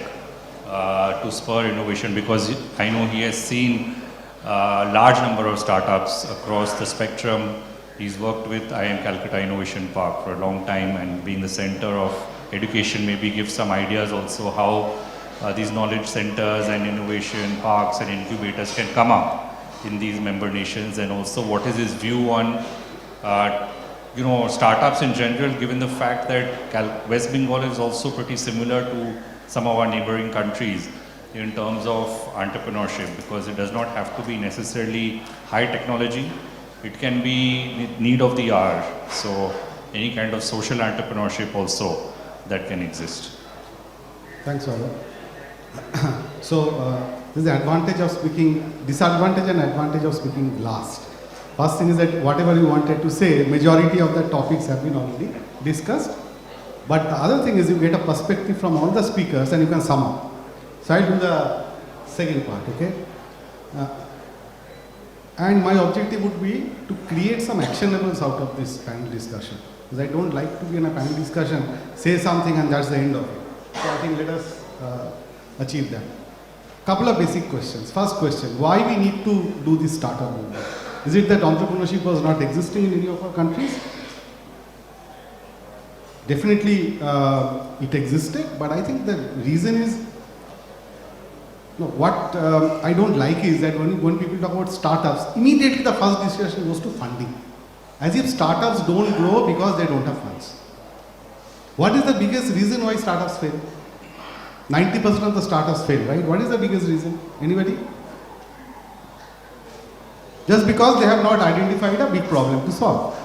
to spur innovation, because I know he has seen a large number of startups across the spectrum. He's worked with IIM Calcutta Innovation Park for a long time, and being the center of education, maybe give some ideas also how these knowledge centers and innovation parks and incubators can come up in these member nations, and also what is his view on startups in general, given the fact that West Bengal is also pretty similar to some of our neighboring countries in terms of entrepreneurship, because it does not have to be necessarily high technology. It can be need of the hour. So any kind of social entrepreneurship also that can exist. Thanks, Oliver. So there's the disadvantage and advantage of speaking last. First thing is that whatever you wanted to say, majority of the topics have been already discussed. But the other thing is you get a perspective from all the speakers and you can sum up. So I'll do the second part, okay? And my objective would be to create some actionables out of this panel discussion. Because I don't like to be in a panel discussion, say something and that's the end of it. So I think let us achieve that. Couple of basic questions. First question, why we need to do this startup movement? Is it that entrepreneurship was not existing in any of our countries? Definitely it existed, but I think the reason is, what I don't like is that when people talk about startups, immediately the first discussion goes to funding. As if startups don't grow because they don't have funds. What is the biggest reason why startups fail? 90% of the startups fail, right? What is the biggest reason? Anybody? Just because they have not identified a big problem to solve.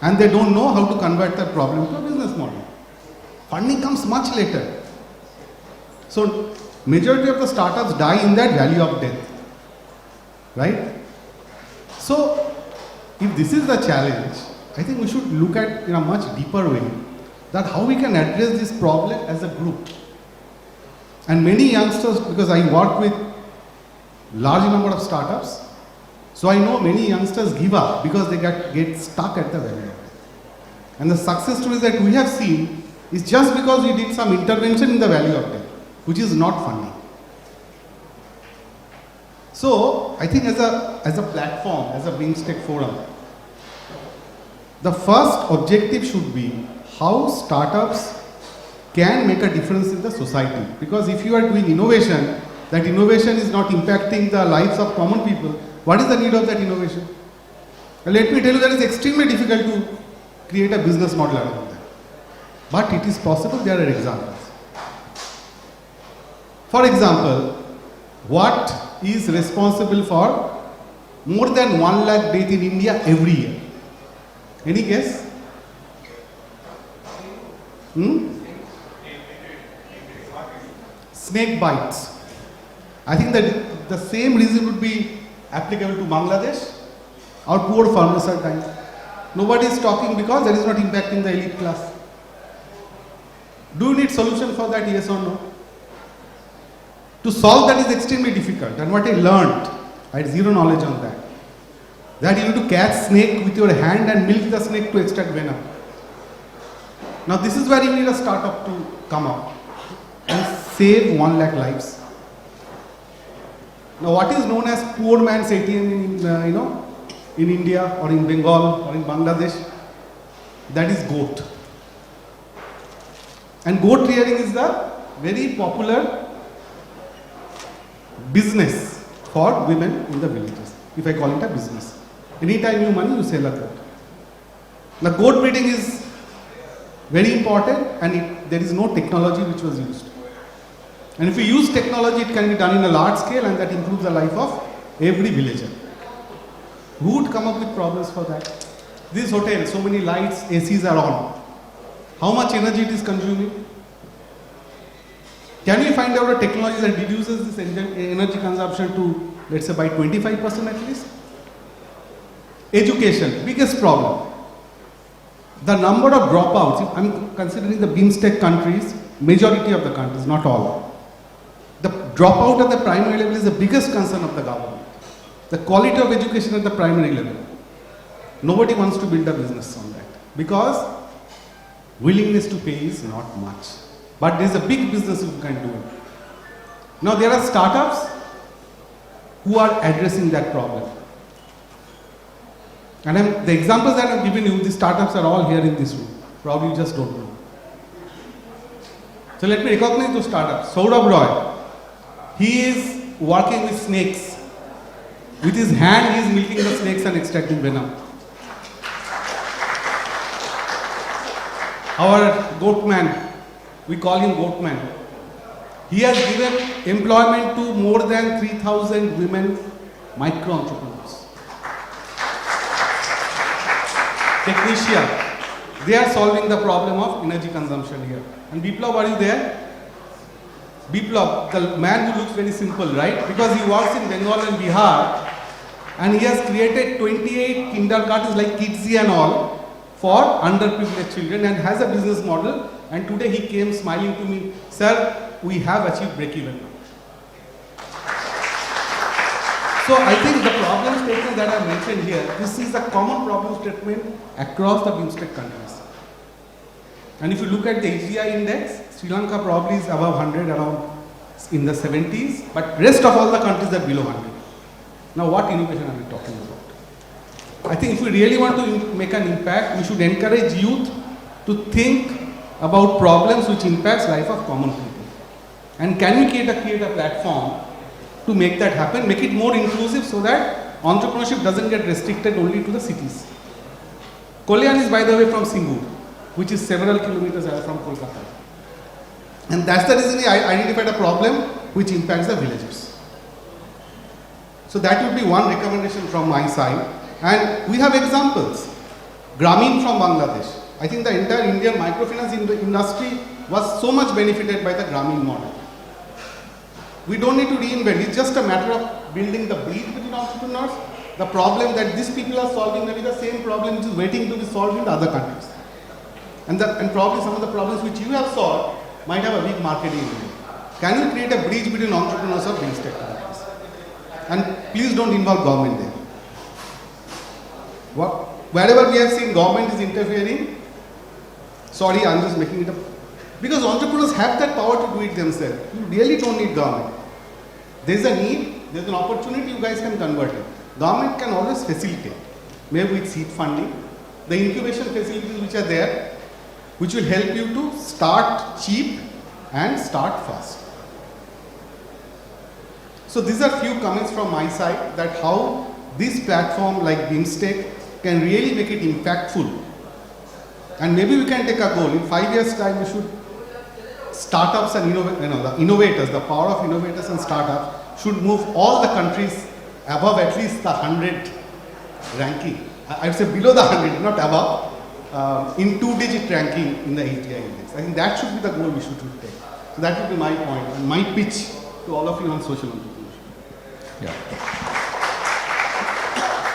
And they don't know how to convert that problem to a business model. Funding comes much later. So, majority of the startups die in that valley of death. Right? So, if this is the challenge, I think we should look at in a much deeper way that how we can address this problem as a group. And many youngsters, because I work with large number of startups, so I know many youngsters give up because they get stuck at the valley of death. And the success stories that we have seen is just because we did some intervention in the valley of death, which is not funding. So I think as a platform, as a Bimstec forum, the first objective should be how startups can make a difference in the society. Because if you are doing innovation, that innovation is not impacting the lives of common people, what is the need of that innovation? Well, let me tell you that it's extremely difficult to create a business model around that. But it is possible, there are examples. For example, what is responsible for more than 1 lakh deaths in India every year? Any guess? Snake bites. I think that the same reason would be applicable to Bangladesh. Our poor farmers are dying. Nobody is talking because that is not impacting the elite class. Do you need solution for that, yes or no? To solve that is extremely difficult. And what I learned, I had zero knowledge on that. That you need to catch snake with your hand and milk the snake to extract venom. Now this is where you need a startup to come up and save 1 lakh lives. Now what is known as poor man's ATM in India or in Bengal or in Bangladesh, that is goat. And goat rearing is the very popular business for women in the villages, if I call it a business. Anytime you money, you sell a goat. Now goat breeding is very important, and there is no technology which was used. And if we use technology, it can be done in a large scale and that improves the life of every villager. Who would come up with problems for that? This hotel, so many lights, ACs are on. How much energy it is consuming? Can we find out a technology that reduces this energy consumption to, let's say, by 25% at least? Education, biggest problem. The number of dropouts, I'm considering the Bimstec countries, majority of the countries, not all. The dropout at the primary level is the biggest concern of the government. The quality of education at the primary level. Nobody wants to build a business on that because willingness to pay is not much. But there is a big business who can do it. Now there are startups who are addressing that problem. And the examples that I've given you, the startups are all here in this room. Probably you just don't know. So let me recognize those startups. Saurabh Roy, he is working with snakes. With his hand, he is milking the snakes and extracting venom. Our goat man, we call him goat man. He has given employment to more than 3,000 women micro-entrepreneurs. Technician, they are solving the problem of energy consumption here. And Biplav, are you there? Biplav, the man who looks very simple, right? Because he works in Bengal and Bihar and he has created 28 kindergartens like Kidsy and all for underprivileged children and has a business model. And today he came smiling to me, sir, we have achieved break-even. So I think the problem statement that I mentioned here, this is a common problem statement across the Bimstec countries. And if you look at the HDI index, Sri Lanka probably is above 100, around in the 70s, but rest of all the countries are below 100. Now what innovation are we talking about? I think if we really want to make an impact, we should encourage youth to think about problems which impacts life of common people. And can we create a platform to make that happen, make it more inclusive so that entrepreneurship doesn't get restricted only to the cities. Kalyan is, by the way, from Singur, which is several kilometers away from Kolkata. And that's the reason I identified a problem which impacts the villagers. So that would be one recommendation from my side. And we have examples. Grameen from Bangladesh. I think the entire Indian microfinance industry was so much benefited by the Grameen model. We don't need to reinvent. It's just a matter of building the bridge between entrepreneurs. The problem that these people are solving may be the same problem which is waiting to be solved in other countries. And probably some of the problems which you have solved might have a big market in India. Can we create a bridge between entrepreneurs or Bimstec countries? And please don't involve government there. Wherever we have seen government is interfering, sorry, I'm just making it up. Because entrepreneurs have that power to do it themselves. You really don't need government. There's a need, there's an opportunity, you guys can convert it. Government can always facilitate, maybe with seed funding, the incubation facilities which are there, which will help you to start cheap and start fast. So these are few comments from my side that how this platform like Bimstec can really make it impactful. And maybe we can take a goal. In 5 years' time, we should startups and the innovators, the power of innovators and startups should move all the countries above at least the 100 ranking. I would say below the 100, not above, in 2-digit ranking in the HDI index. I think that should be the goal we should take. So that would be my point and my pitch to all of you on social entrepreneurship. Yeah.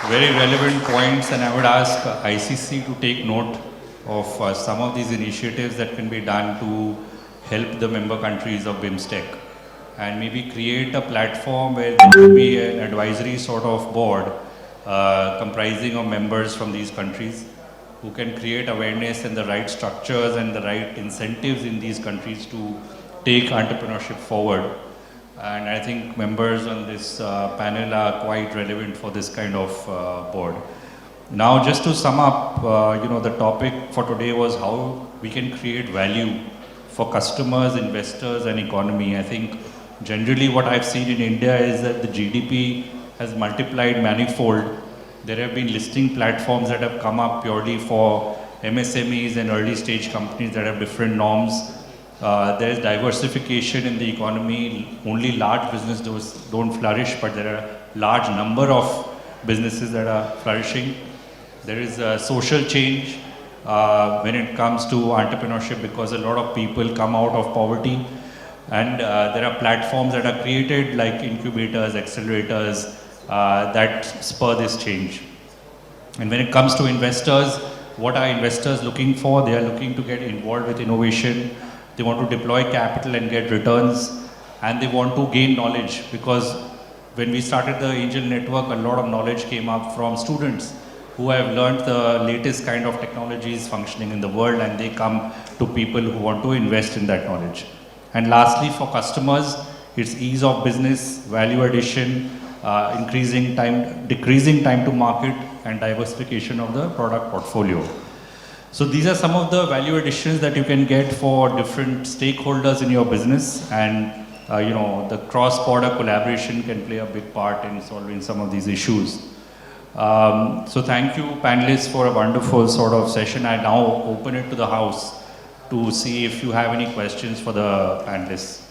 Very relevant points, and I would ask ICC to take note of some of these initiatives that can be done to help the member countries of Bimstec, and maybe create a platform where there will be an advisory sort of board comprising of members from these countries who can create awareness and the right structures and the right incentives in these countries to take entrepreneurship forward. And I think members on this panel are quite relevant for this kind of board. Now, just to sum up, the topic for today was how we can create value for customers, investors, and economy. I think generally what I've seen in India is that the GDP has multiplied manifold. There have been listing platforms that have come up purely for MSMEs and early stage companies that have different norms. There is diversification in the economy. Only large businesses don't flourish, but there are a large number of businesses that are flourishing. There is a social change when it comes to entrepreneurship, because a lot of people come out of poverty, and there are platforms that are created like incubators, accelerators that spur this change. And when it comes to investors, what are investors looking for? They are looking to get involved with innovation. They want to deploy capital and get returns, and they want to gain knowledge, because when we started the Angel Network, a lot of knowledge came up from students who have learned the latest kind of technologies functioning in the world, and they come to people who want to invest in that knowledge. And lastly, for customers, it's ease of business, value addition, decreasing time to market, and diversification of the product portfolio. So these are some of the value additions that you can get for different stakeholders in your business, and the cross-border collaboration can play a big part in solving some of these issues. So thank you, panelists, for a wonderful sort of session. I now open it to the house to see if you have any questions for the panelists.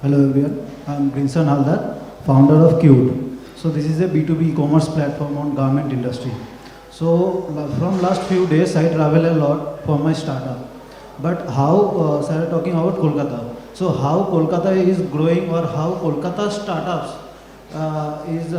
Hello everyone, I'm Brinson Haldar, founder of Qt. So this is a B2B e-commerce platform on garment industry. So from last few days I travel a lot for my startup. But how, sir talking about Kolkata. So how Kolkata is growing, or how Kolkata startups is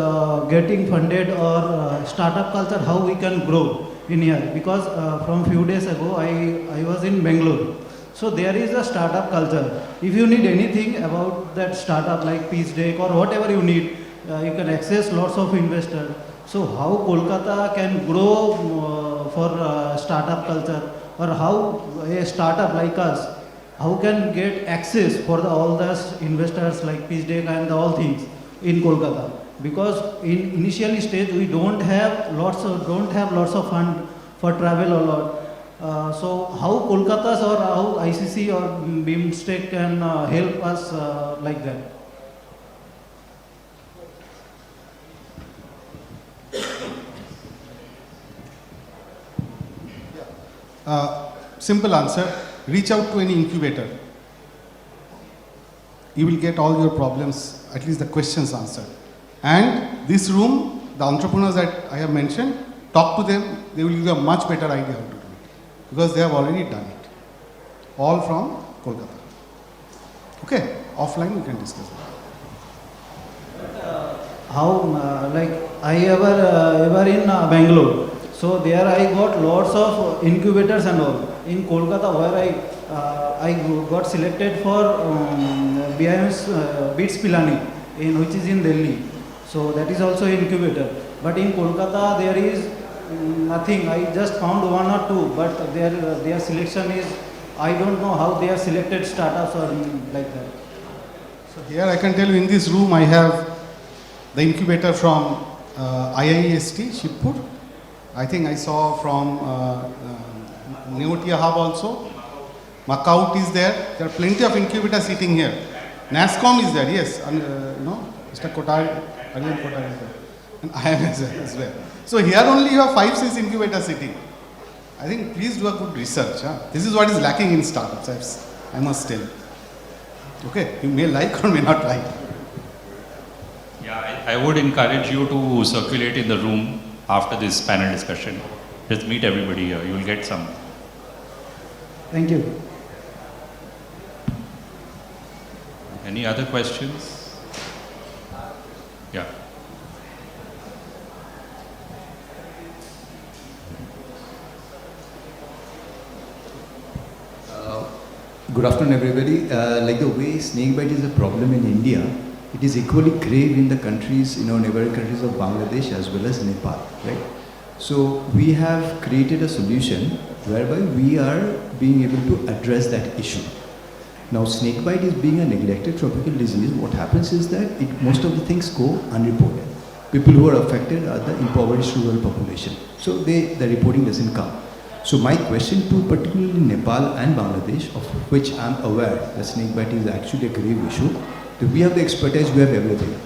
getting funded, or startup culture, how we can grow in here. Because from few days ago I was in Bangalore. So there is a startup culture. If you need anything about that startup like Bimstec or whatever you need, you can access lots of investors. So how Kolkata can grow for startup culture, or how a startup like us, how can get access for all those investors like Bimstec and all things in Kolkata? Because in initial stage we don't have lots of fund for travel a lot. So how Kolkata's or how ICC or Bimstec can help us like that? Simple answer, reach out to any incubator. You will get all your problems, at least the questions answered. And this room, the entrepreneurs that I have mentioned, talk to them, they will give you a much better idea how to do it, because they have already done it. All from Kolkata. Okay, offline we can discuss it. How, like I ever in Bangalore. So there I got lots of incubators and all. In Kolkata, where I got selected for BIM's Pilani, which is in Delhi. So that is also incubator. But in Kolkata there is nothing. I just found one or two, but their selection is, I don't know how they are selected startups or like that. So here I can tell you, in this room I have the incubator from IIST, Shibpur. I think I saw from Neotia Hub also. Macaut is there. There are plenty of incubators sitting here. NASCOM is there, yes. Mr. Kotar, Arvind Kotar is there. And I am as well. So here only you have 5-6 incubators sitting. I think please do a good research. This is what is lacking in startups, I must tell you. Okay, you may like or may not like. Yeah, I would encourage you to circulate in the room after this panel discussion. Just meet everybody here, you will get some. Thank you. Any other questions? Yeah. Good afternoon, everybody. Like the way snakebite is a problem in India, it is equally grave in the countries, neighboring countries of Bangladesh as well as Nepal, right? So we have created a solution whereby we are being able to address that issue. Now, snakebite is being a neglected tropical disease. What happens is that most of the things go unreported. People who are affected are the impoverished rural population. So the reporting doesn't come. So my question to particularly Nepal and Bangladesh, of which I'm aware that snakebite is actually a grave issue, that we have the expertise, we have everything.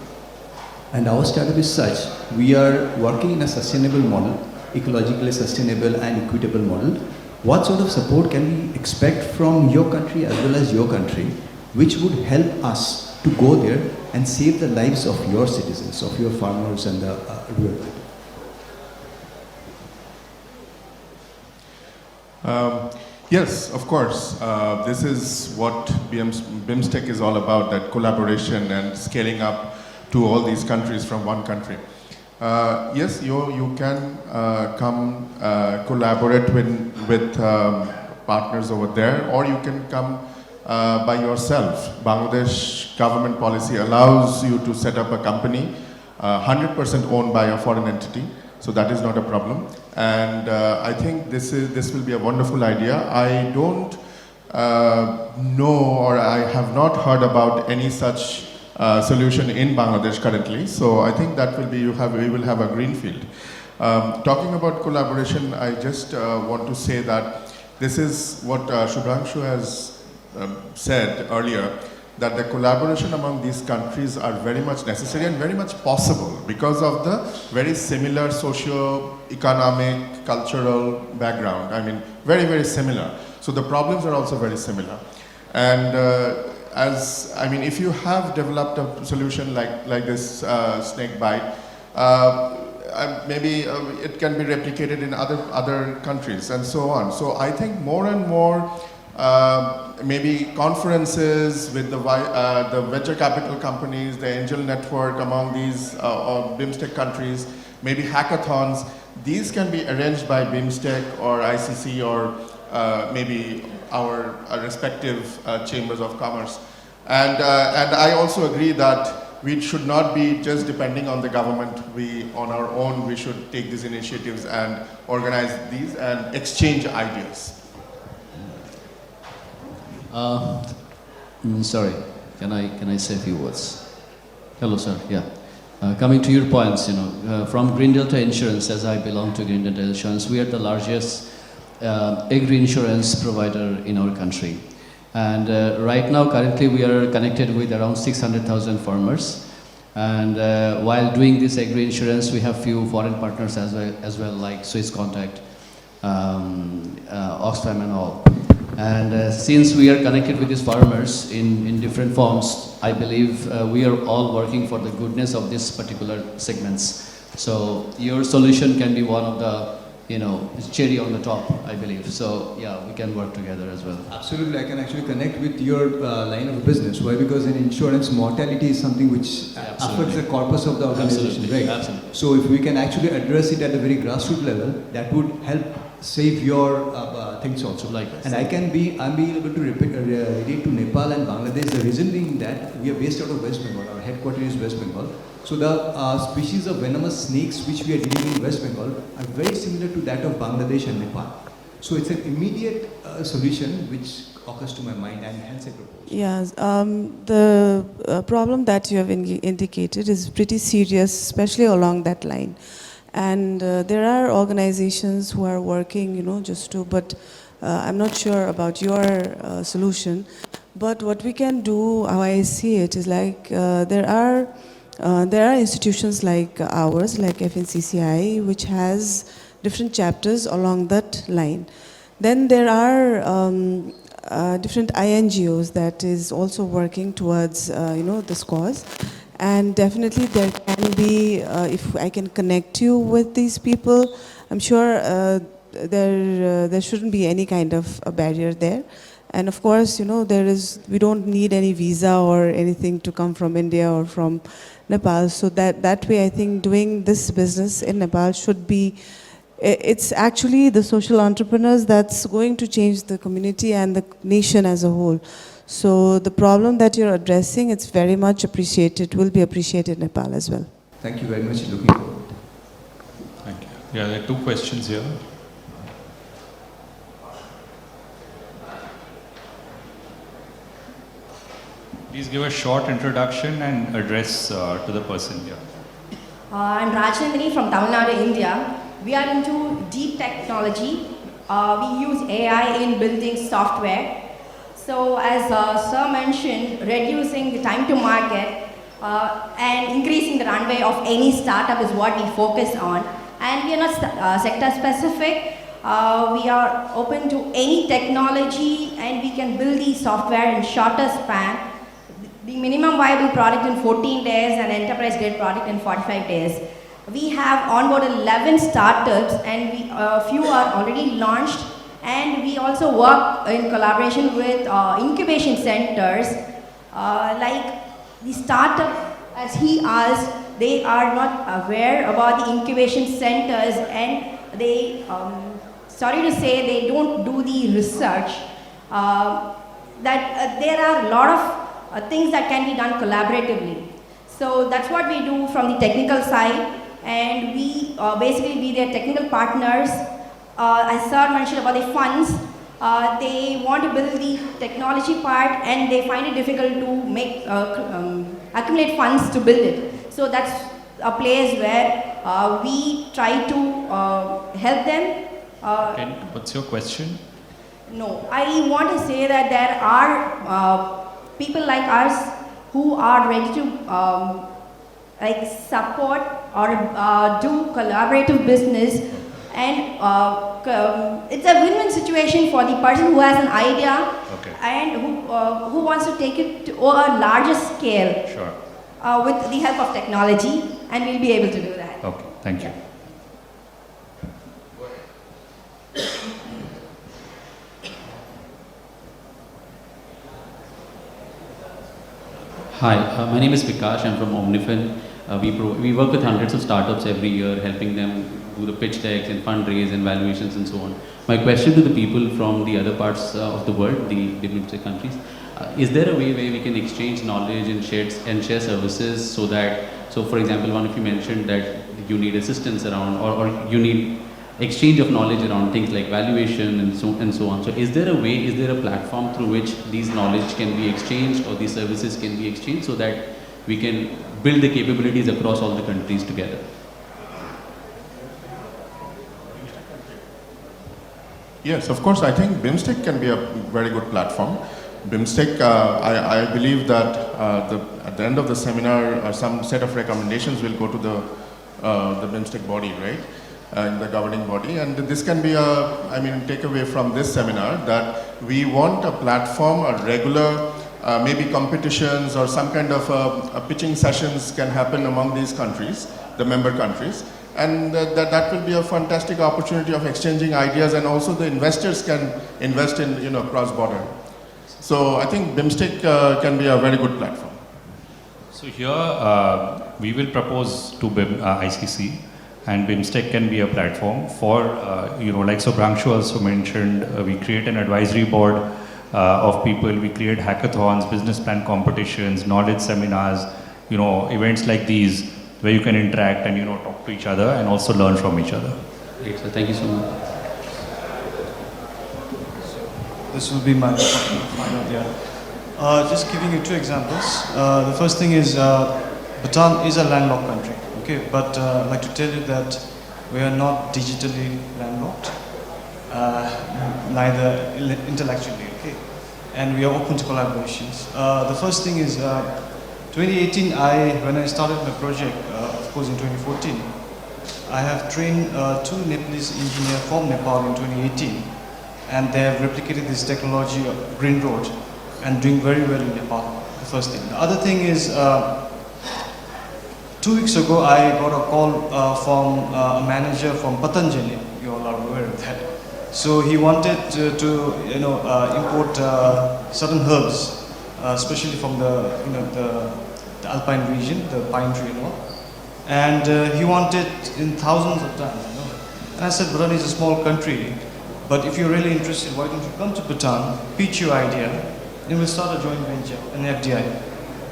And our startup is such, we are working in a sustainable model, ecologically sustainable and equitable model, what sort of support can we expect from your country as well as your country, which would help us to go there and save the lives of your citizens, of your farmers and the rural people? Yes, of course. This is what Bimstec is all about, that collaboration and scaling up to all these countries from one country. Yes, you can come collaborate with partners over there, or you can come by yourself. Bangladesh government policy allows you to set up a company 100% owned by a foreign entity. So that is not a problem, and I think this will be a wonderful idea. I don't know, or I have not heard about any such solution in Bangladesh currently. So I think that will be we will have a greenfield. Talking about collaboration, I just want to say that this is what Shubhranshu has said earlier, that the collaboration among these countries are very much necessary and very much possible because of the very similar socio-economic, cultural background. I mean, very, very similar. So the problems are also very similar. And if you have developed a solution like this snake bite, maybe it can be replicated in other countries and so on. So I think more and more maybe conferences with the venture capital companies, the angel network among these Bimstec countries, maybe hackathons. These can be arranged by Bimstec or ICC or maybe our respective chambers of commerce. And I also agree that we should not be just depending on the government. On our own, we should take these initiatives and organize these and exchange ideas. Sorry, can I say a few words? Hello, sir. Yeah. Coming to your points, from Green Delta Insurance, as I belong to Green Delta Insurance, we are the largest agri-insurance provider in our country. And right now, currently, we are connected with around 600,000 farmers. And while doing this agri-insurance, we have few foreign partners as well like Swiss Contact, Oxfam and all. And since we are connected with these farmers in different forms, I believe we are all working for the goodness of these particular segments. So your solution can be one of the, cherry on the top, I believe. So yeah, we can work together as well. Absolutely, I can actually connect with your line of business. Why? Because in insurance, mortality is something which affects the corpus of the organization, Absolutely. right? Absolutely. So if we can actually address it at a very grassroots level, that would help save your things also. Likewise. And I'm being able to relate to Nepal and Bangladesh. The reason being that we are based out of West Bengal. Our headquarters is West Bengal. So the species of venomous snakes which we are dealing in West Bengal are very similar to that of Bangladesh and Nepal. So it's an immediate solution which occurs to my mind, and hence I propose. Yes, the problem that you have indicated is pretty serious, especially along that line. And there are organizations who are working, but I'm not sure about your solution. But what we can do, how I see it, is like there are institutions like ours, like FNCCI, which has different chapters along that line. Then there are different INGOs that is also working towards, this cause. And definitely there can be, if I can connect you with these people, I'm sure there shouldn't be any kind of a barrier there. And of course, we don't need any visa or anything to come from India or from Nepal. So that way, I think doing this business in Nepal should be, it's actually the social entrepreneurs that's going to change the community and the nation as a whole. So the problem that you're addressing, it's very much appreciated, will be appreciated in Nepal as well. Thank you very much. Looking forward. Thank you. Yeah, there are two questions here. Please give a short introduction and address to the person here. I'm Rajnandini from Tamil Nadu, India. We are into deep technology. We use AI in building software. So as Sir mentioned, reducing the time to market and increasing the runway of any startup is what we focus on. And we are not sector specific. We are open to any technology and we can build the software in shorter span. The minimum viable product in 14 days and enterprise grade product in 45 days. We have onboarded 11 startups and a few are already launched, and we also work in collaboration with incubation centers. Like the startup, as he asked, they are not aware about the incubation centers, and they, sorry to say, they don't do the research. There are a lot of things that can be done collaboratively. So that's what we do from the technical side, and we basically be their technical partners. As Sir mentioned about the funds, they want to build the technology part and they find it difficult to make accumulate funds to build it. So that's a place where we try to help them. What's your question? No, I want to say that there are people like us who are ready to like support or do collaborative business, and it's a win-win situation for the person who has an idea and who wants to take it to a larger scale with the help of technology, and we'll be able to do that. Okay, thank you. Hi, my name is Vikash. I'm from Omnifin. We work with hundreds of startups every year, helping them do the pitch decks and fundraise and valuations and so on. My question to the people from the other parts of the world, the Bimstec countries, is there a way where we can exchange knowledge and share services so that, so for example, one of you mentioned that you need assistance around, or you need exchange of knowledge around things like valuation and so on. So is there a way, is there a platform through which these knowledge can be exchanged or these services can be exchanged so that we can build the capabilities across all the countries together? Yes, of course. I think Bimstec can be a very good platform. Bimstec, I believe that at the end of the seminar, some set of recommendations will go to the Bimstec body, right? In the governing body, and this can be takeaway from this seminar, that we want a platform, a regular maybe competitions or some kind of pitching sessions can happen among these countries, the member countries, and that will be a fantastic opportunity of exchanging ideas, and also the investors can invest in cross border. So I think Bimstec can be a very good platform. So here we will propose to ICC. And Bimstec can be a platform for, like Subhrangshu also mentioned, we create an advisory board of people, we create hackathons, business plan competitions, knowledge seminars, events like these where you can interact and, talk to each other and also learn from each other. Great, so thank you so much. This will be my final, just giving you two examples. The first thing is Bhutan is a landlocked country. Okay, but I'd like to tell you that we are not digitally landlocked, neither intellectually, okay? And we are open to collaborations. The first thing is, 2018, when I started my project, of course in 2014, I have trained two Nepalese engineers from Nepal in 2018, and they have replicated this technology of Green Road and doing very well in Nepal, the first thing. The other thing is, 2 weeks ago, I got a call from a manager from Patanjali. You all are aware of that. So he wanted to import certain herbs, especially from the alpine region, the pine tree and all. And he wanted in thousands of tons. And I said, Bhutan is a small country, but if you're really interested, why don't you come to Bhutan, pitch your idea, and we'll start a joint venture, an FDI.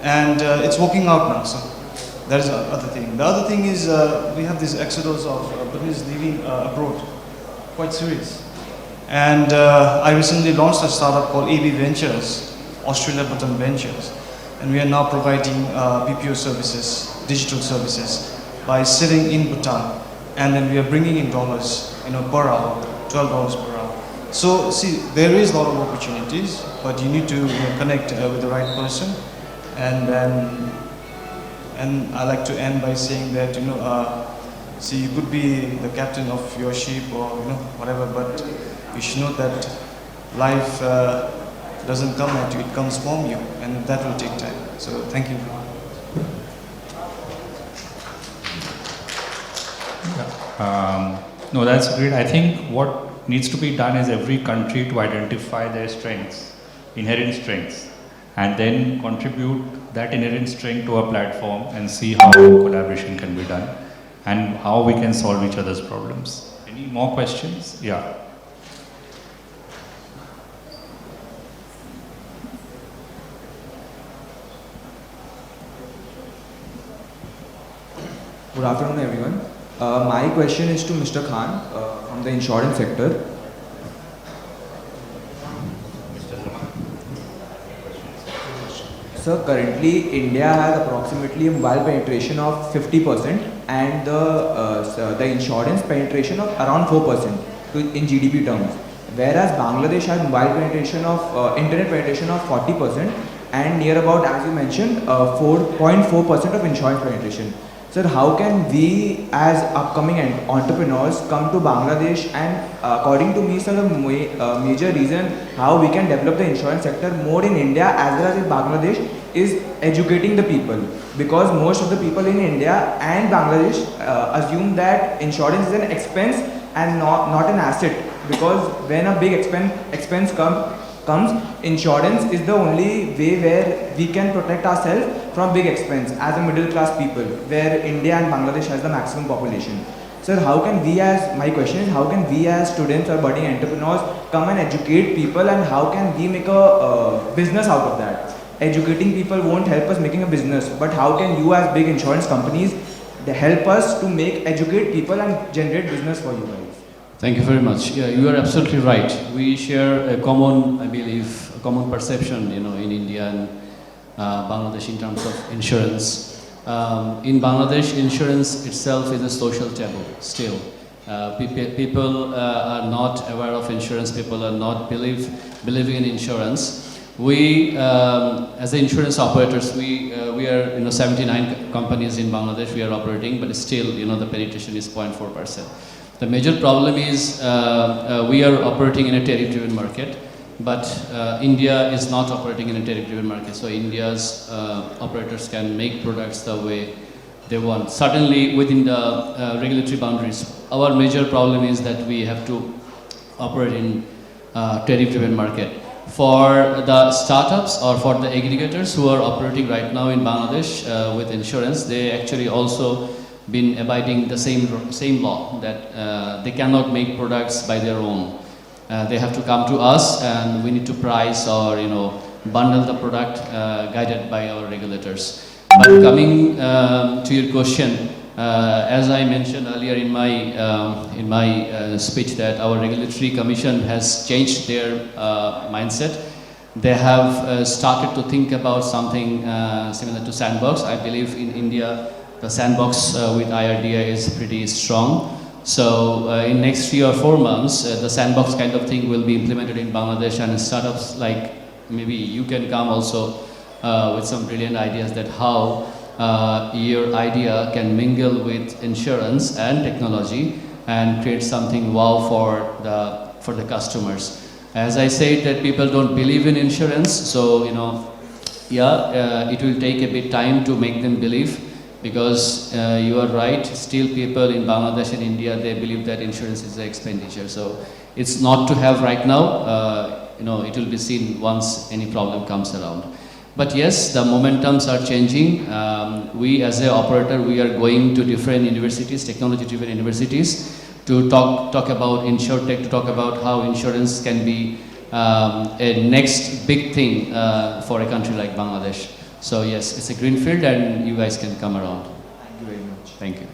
And it's working out now. So that is the other thing. The other thing is we have this exodus of Bhutanese living abroad, quite serious. And I recently launched a startup called AB Ventures, Australia Bhutan Ventures. And we are now providing BPO services, digital services, by sitting in Bhutan. And then we are bringing in dollars, per hour, $12 per hour. So see, there is a lot of opportunities, but you need to connect with the right person. And then, and I like to end by saying that See, you could be the captain of your ship or whatever, but you should know that life doesn't come at you, it comes from you, and that will take time. So thank you. No, that's great. I think what needs to be done is every country to identify their strengths, inherent strengths, and then contribute that inherent strength to a platform and see how collaboration can be done and how we can solve each other's problems. Any more questions? Yeah. Good afternoon, everyone. My question is to Mr. Khan from the insurance sector. Sir, currently India has approximately a mobile penetration of 50% and the insurance penetration of around 4% in GDP terms. Whereas Bangladesh has mobile penetration of internet penetration of 40% and near about, as you mentioned, 4.4% of insurance penetration. Sir, how can we as upcoming entrepreneurs come to Bangladesh, and according to me, sir, the major reason how we can develop the insurance sector more in India as well as in Bangladesh is educating the people, because most of the people in India and Bangladesh assume that insurance is an expense and not an asset, because when a big expense comes, insurance is the only way where we can protect ourselves from big expense as a middle class people, where India and Bangladesh has the maximum population. Sir, my question is, how can we as students or budding entrepreneurs come and educate people, and how can we make a business out of that? Educating people won't help us making a business, but how can you as big insurance companies help us to educate people and generate business for you guys? Thank you very much. Yeah, you are absolutely right. We share a common, I believe, a common perception, in India and Bangladesh in terms of insurance. In Bangladesh, insurance itself is a social taboo still. People are not aware of insurance. People are not believing in insurance. We, as the insurance operators, we are 79 companies in Bangladesh we are operating, but still the penetration is 0.4%. The major problem is we are operating in a tariff-driven market, but India is not operating in a tariff-driven market. So India's operators can make products the way they want, certainly within the regulatory boundaries. Our major problem is that we have to operate in tariff-driven market. For the startups or for the aggregators who are operating right now in Bangladesh with insurance, they actually also been abiding the same law, that they cannot make products by their own. They have to come to us, and we need to price or bundle the product guided by our regulators. But coming to your question, as I mentioned earlier in my speech, that our regulatory commission has changed their mindset. They have started to think about something similar to sandbox. I believe in India the sandbox with IRDA is pretty strong. So in next 3 or 4 months, the sandbox kind of thing will be implemented in Bangladesh, and startups like maybe you can come also with some brilliant ideas that how your idea can mingle with insurance and technology and create something wow for the customers. As I said, that people don't believe in insurance, so it will take a bit time to make them believe. Because you are right, still people in Bangladesh and India, they believe that insurance is an expenditure. So it's not to have right now, it will be seen once any problem comes around. But yes, the momentums are changing. We as an operator, we are going to different universities, technology-driven universities, to talk about InsurTech, to talk about how insurance can be a next big thing for a country like Bangladesh. So yes, it's a green field, and you guys can come around. Thank you very much. Thank you.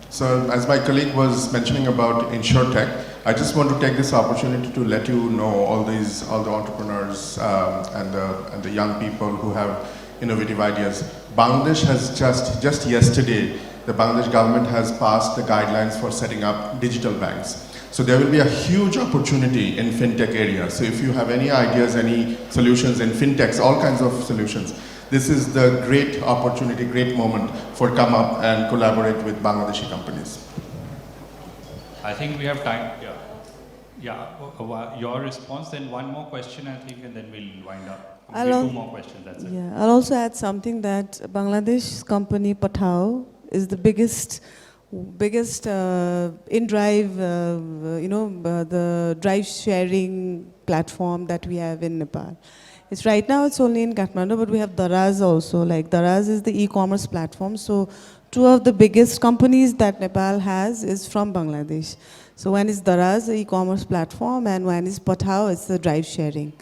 So as my colleague was mentioning about InsurTech, I just want to take this opportunity to let you know all the entrepreneurs and the young people who have innovative ideas. Bangladesh has just yesterday, the Bangladesh government has passed the guidelines for setting up digital banks. So there will be a huge opportunity in fintech area. So if you have any ideas, any solutions in fintechs, all kinds of solutions, this is the great opportunity, great moment for come up and collaborate with Bangladeshi companies. I think we have time. Yeah. Your response, then one more question, I think, and then we'll wind up. Maybe two more questions, that's it. Yeah, I'll also add something that Bangladesh company Patao is the biggest in-drive, the drive sharing platform that we have in Nepal. It's right now it's only in Kathmandu, but we have Daraz also. Like Daraz is the e-commerce platform. So two of the biggest companies that Nepal has is from Bangladesh. So one is Daraz, the e-commerce platform, and one is Patao, it's the drive sharing.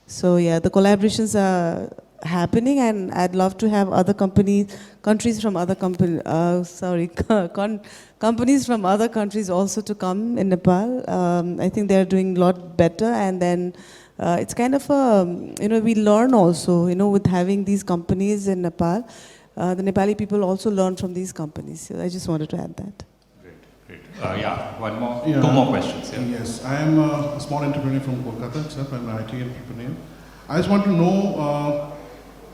So yeah, the collaborations are happening, and I'd love to have other countries from other companies from other countries also to come in Nepal. I think they're doing a lot better, and then it's kind of we learn also, with having these companies in Nepal. The Nepali people also learn from these companies. So I just wanted to add that. Two more questions. Yes, I am a small entrepreneur from Kolkata itself. I'm an IT entrepreneur. I just want to know,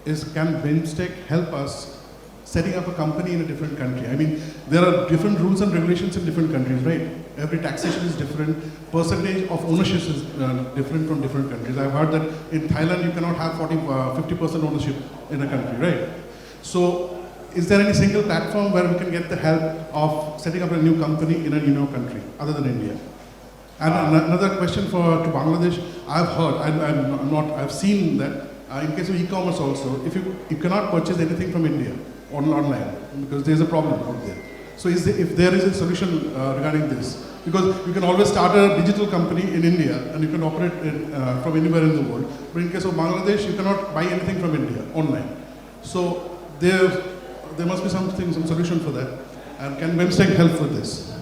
can Bimstec help us setting up a company in a different country? I mean, there are different rules and regulations in different countries, right? Every taxation is different. Percentage of ownership is different from different countries. I've heard that in Thailand, you cannot have 50% ownership in a country, right? So, is there any single platform where we can get the help of setting up a new company in a new country other than India? And another question to Bangladesh, I've heard, I've seen that in case of e-commerce also, if you cannot purchase anything from India online because there's a problem out there. So if there is a solution regarding this, because you can always start a digital company in India and you can operate from anywhere in the world. But in case of Bangladesh, you cannot buy anything from India online. So there must be some solution for that. And can Bimstec help with this?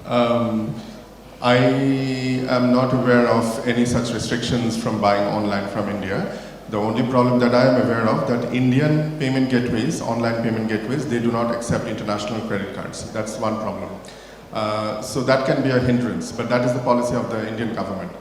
I am not aware of any such restrictions from buying online from India. The only problem that I am aware of that Indian payment gateways, online payment gateways, they do not accept international credit cards. That's one problem. So that can be a hindrance, but that is the policy of the Indian government.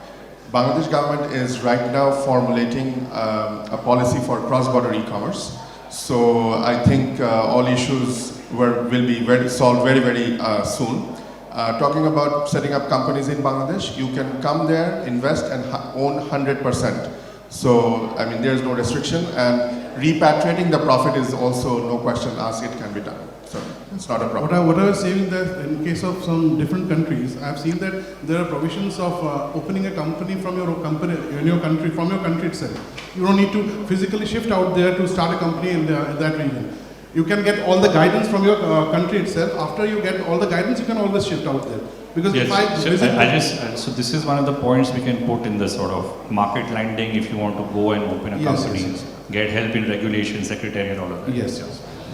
Bangladesh government is right now formulating a policy for cross-border e-commerce. So I think all issues will be solved very, very soon. Talking about setting up companies in Bangladesh, you can come there, invest and own 100%. So, I mean, there's no restriction, and repatriating the profit is also no question asked, it can be done. So, it's not a problem. What I was saying that in case of some different countries, I've seen that there are provisions of opening a company from your country itself. You don't need to physically shift out there to start a company in that region. You can get all the guidance from your country itself. After you get all the guidance, you can always shift out there. Because yes, if I visit so this is one of the points we can put in the sort of market landing if you want to go and open a company, get help in regulation, secretary and all of that. Yes.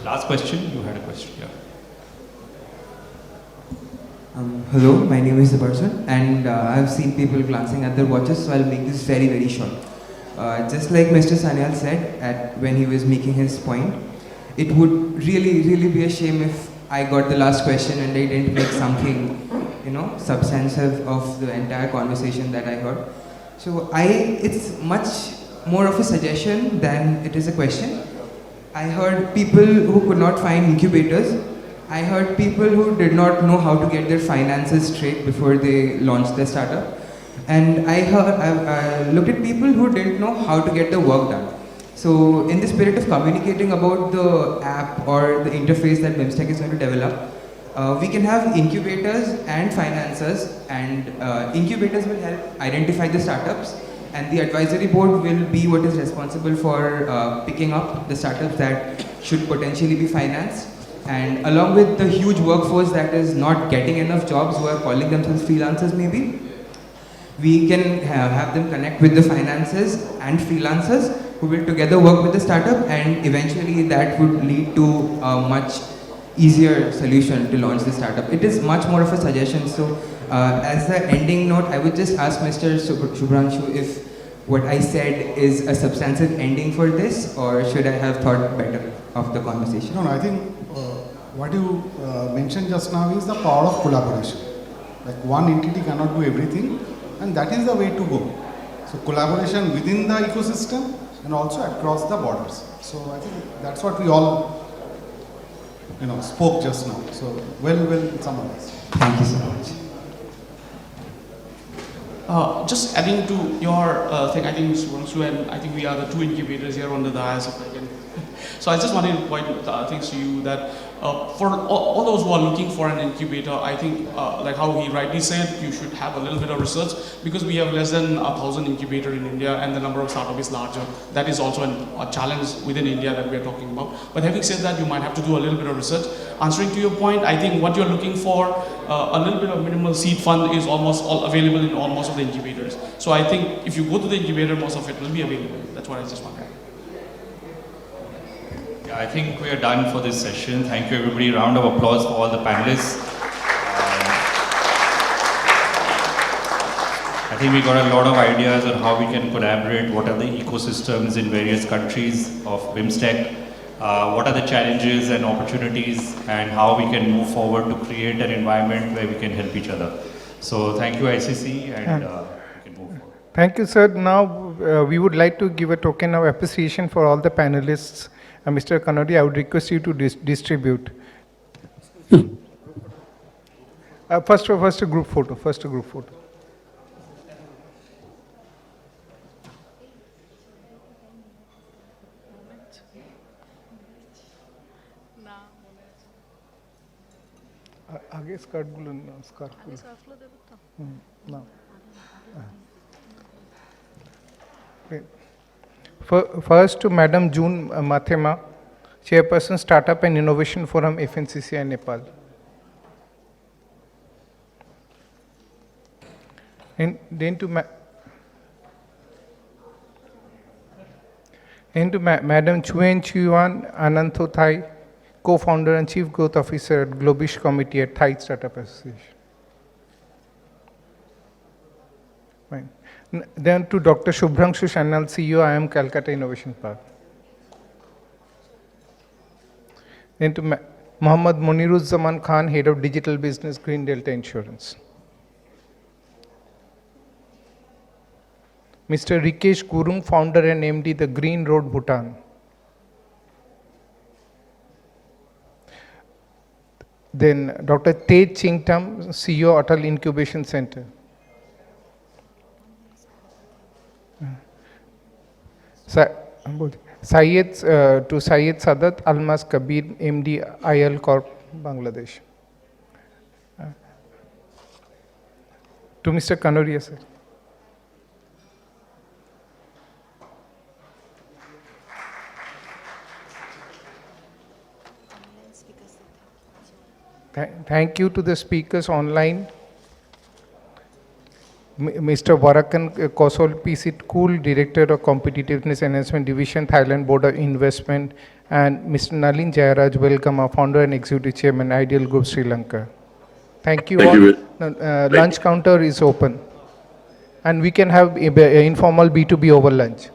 Last question, you had a question, yeah. Hello, my name is Sabarshan, and I've seen people glancing at their watches, so I'll make this very, very short. Just like Mr. Sanyal said when he was making his point, it would really, really be a shame if I got the last question and I didn't make something, substantive of the entire conversation that I heard. So it's much more of a suggestion than it is a question. I heard people who could not find incubators. I heard people who did not know how to get their finances straight before they launched their startup. And I looked at people who didn't know how to get the work done. So in the spirit of communicating about the app or the interface that Bimstec is going to develop, we can have incubators and financiers, and incubators will help identify the startups, and the advisory board will be what is responsible for picking up the startups that should potentially be financed. And along with the huge workforce that is not getting enough jobs, who are calling themselves freelancers maybe, we can have them connect with the financiers and freelancers who will together work with the startup, and eventually that would lead to a much easier solution to launch the startup. It is much more of a suggestion. So as the ending note, I would just ask Mr. Shubhranshu if what I said is a substantive ending for this, or should I have thought better of the conversation? No, I think what you mentioned just now is the power of collaboration. Like one entity cannot do everything, and that is the way to go. So collaboration within the ecosystem and also across the borders. So I think that's what we all, spoke just now. So well summarized. Thank you so much. Just adding to your thing, I think Mr. Wangsu and I think we are the two incubators here on the dais, if I can. So I just wanted to point things to you that for all those who are looking for an incubator, I think like how he rightly said, you should have a little bit of research because we have less than 1,000 incubator in India and the number of startup is larger. That is also a challenge within India that we are talking about. But having said that, you might have to do a little bit of research. Answering to your point, I think what you're looking for, a little bit of minimal seed fund is almost all available in most of the incubators. So I think if you go to the incubator, most of it will be available. That's what I just want to add. Yeah, I think we are done for this session. Thank you everybody. Round of applause for all the panelists. I think we got a lot of ideas on how we can collaborate, what are the ecosystems in various countries of Bimstec, what are the challenges and opportunities, and how we can move forward to create an environment where we can help each other. So thank you ICC, and we can move forward. Thank you, sir. Now we would like to give a token of appreciation for all the panelists. Mr. Kanodi, I would request you to distribute. First a group photo. आगे skirt गुलो scarf ना First to Madam June Mathema, Chairperson Startup and Innovation Forum FNCCI Nepal. And then to Madam Chuen Chuan Ananthothai, Co-founder and Chief Growth Officer at Globish Committee at Thai Startup Association. Fine. Then to Dr. Shubhrangshu Sanyal, CEO, IIM Calcutta Innovation Park. Then to Muhammad Muniruzzaman Khan, Head of Digital Business, Green Delta Insurance. Mr. Rikesh Gurung, Founder and MD, The Green Road, Bhutan. Then Dr. Tej Chingtam, CEO, Atal Incubation Center. Syed Sadat Almas Kabir, MD, IL Corp, Bangladesh. To Mr. Kanoria, sir. Thank you to the speakers online. Mr. Varakan Kosol Pisit Cool, Director of Competitiveness Enhancement Division, Thailand Board of Investment, and Mr. Nalin Jayaraj Welkama, Founder and Executive Chairman, Ideal Group, Sri Lanka. Thank you all. Lunch counter is open. And we can have informal B2B over lunch.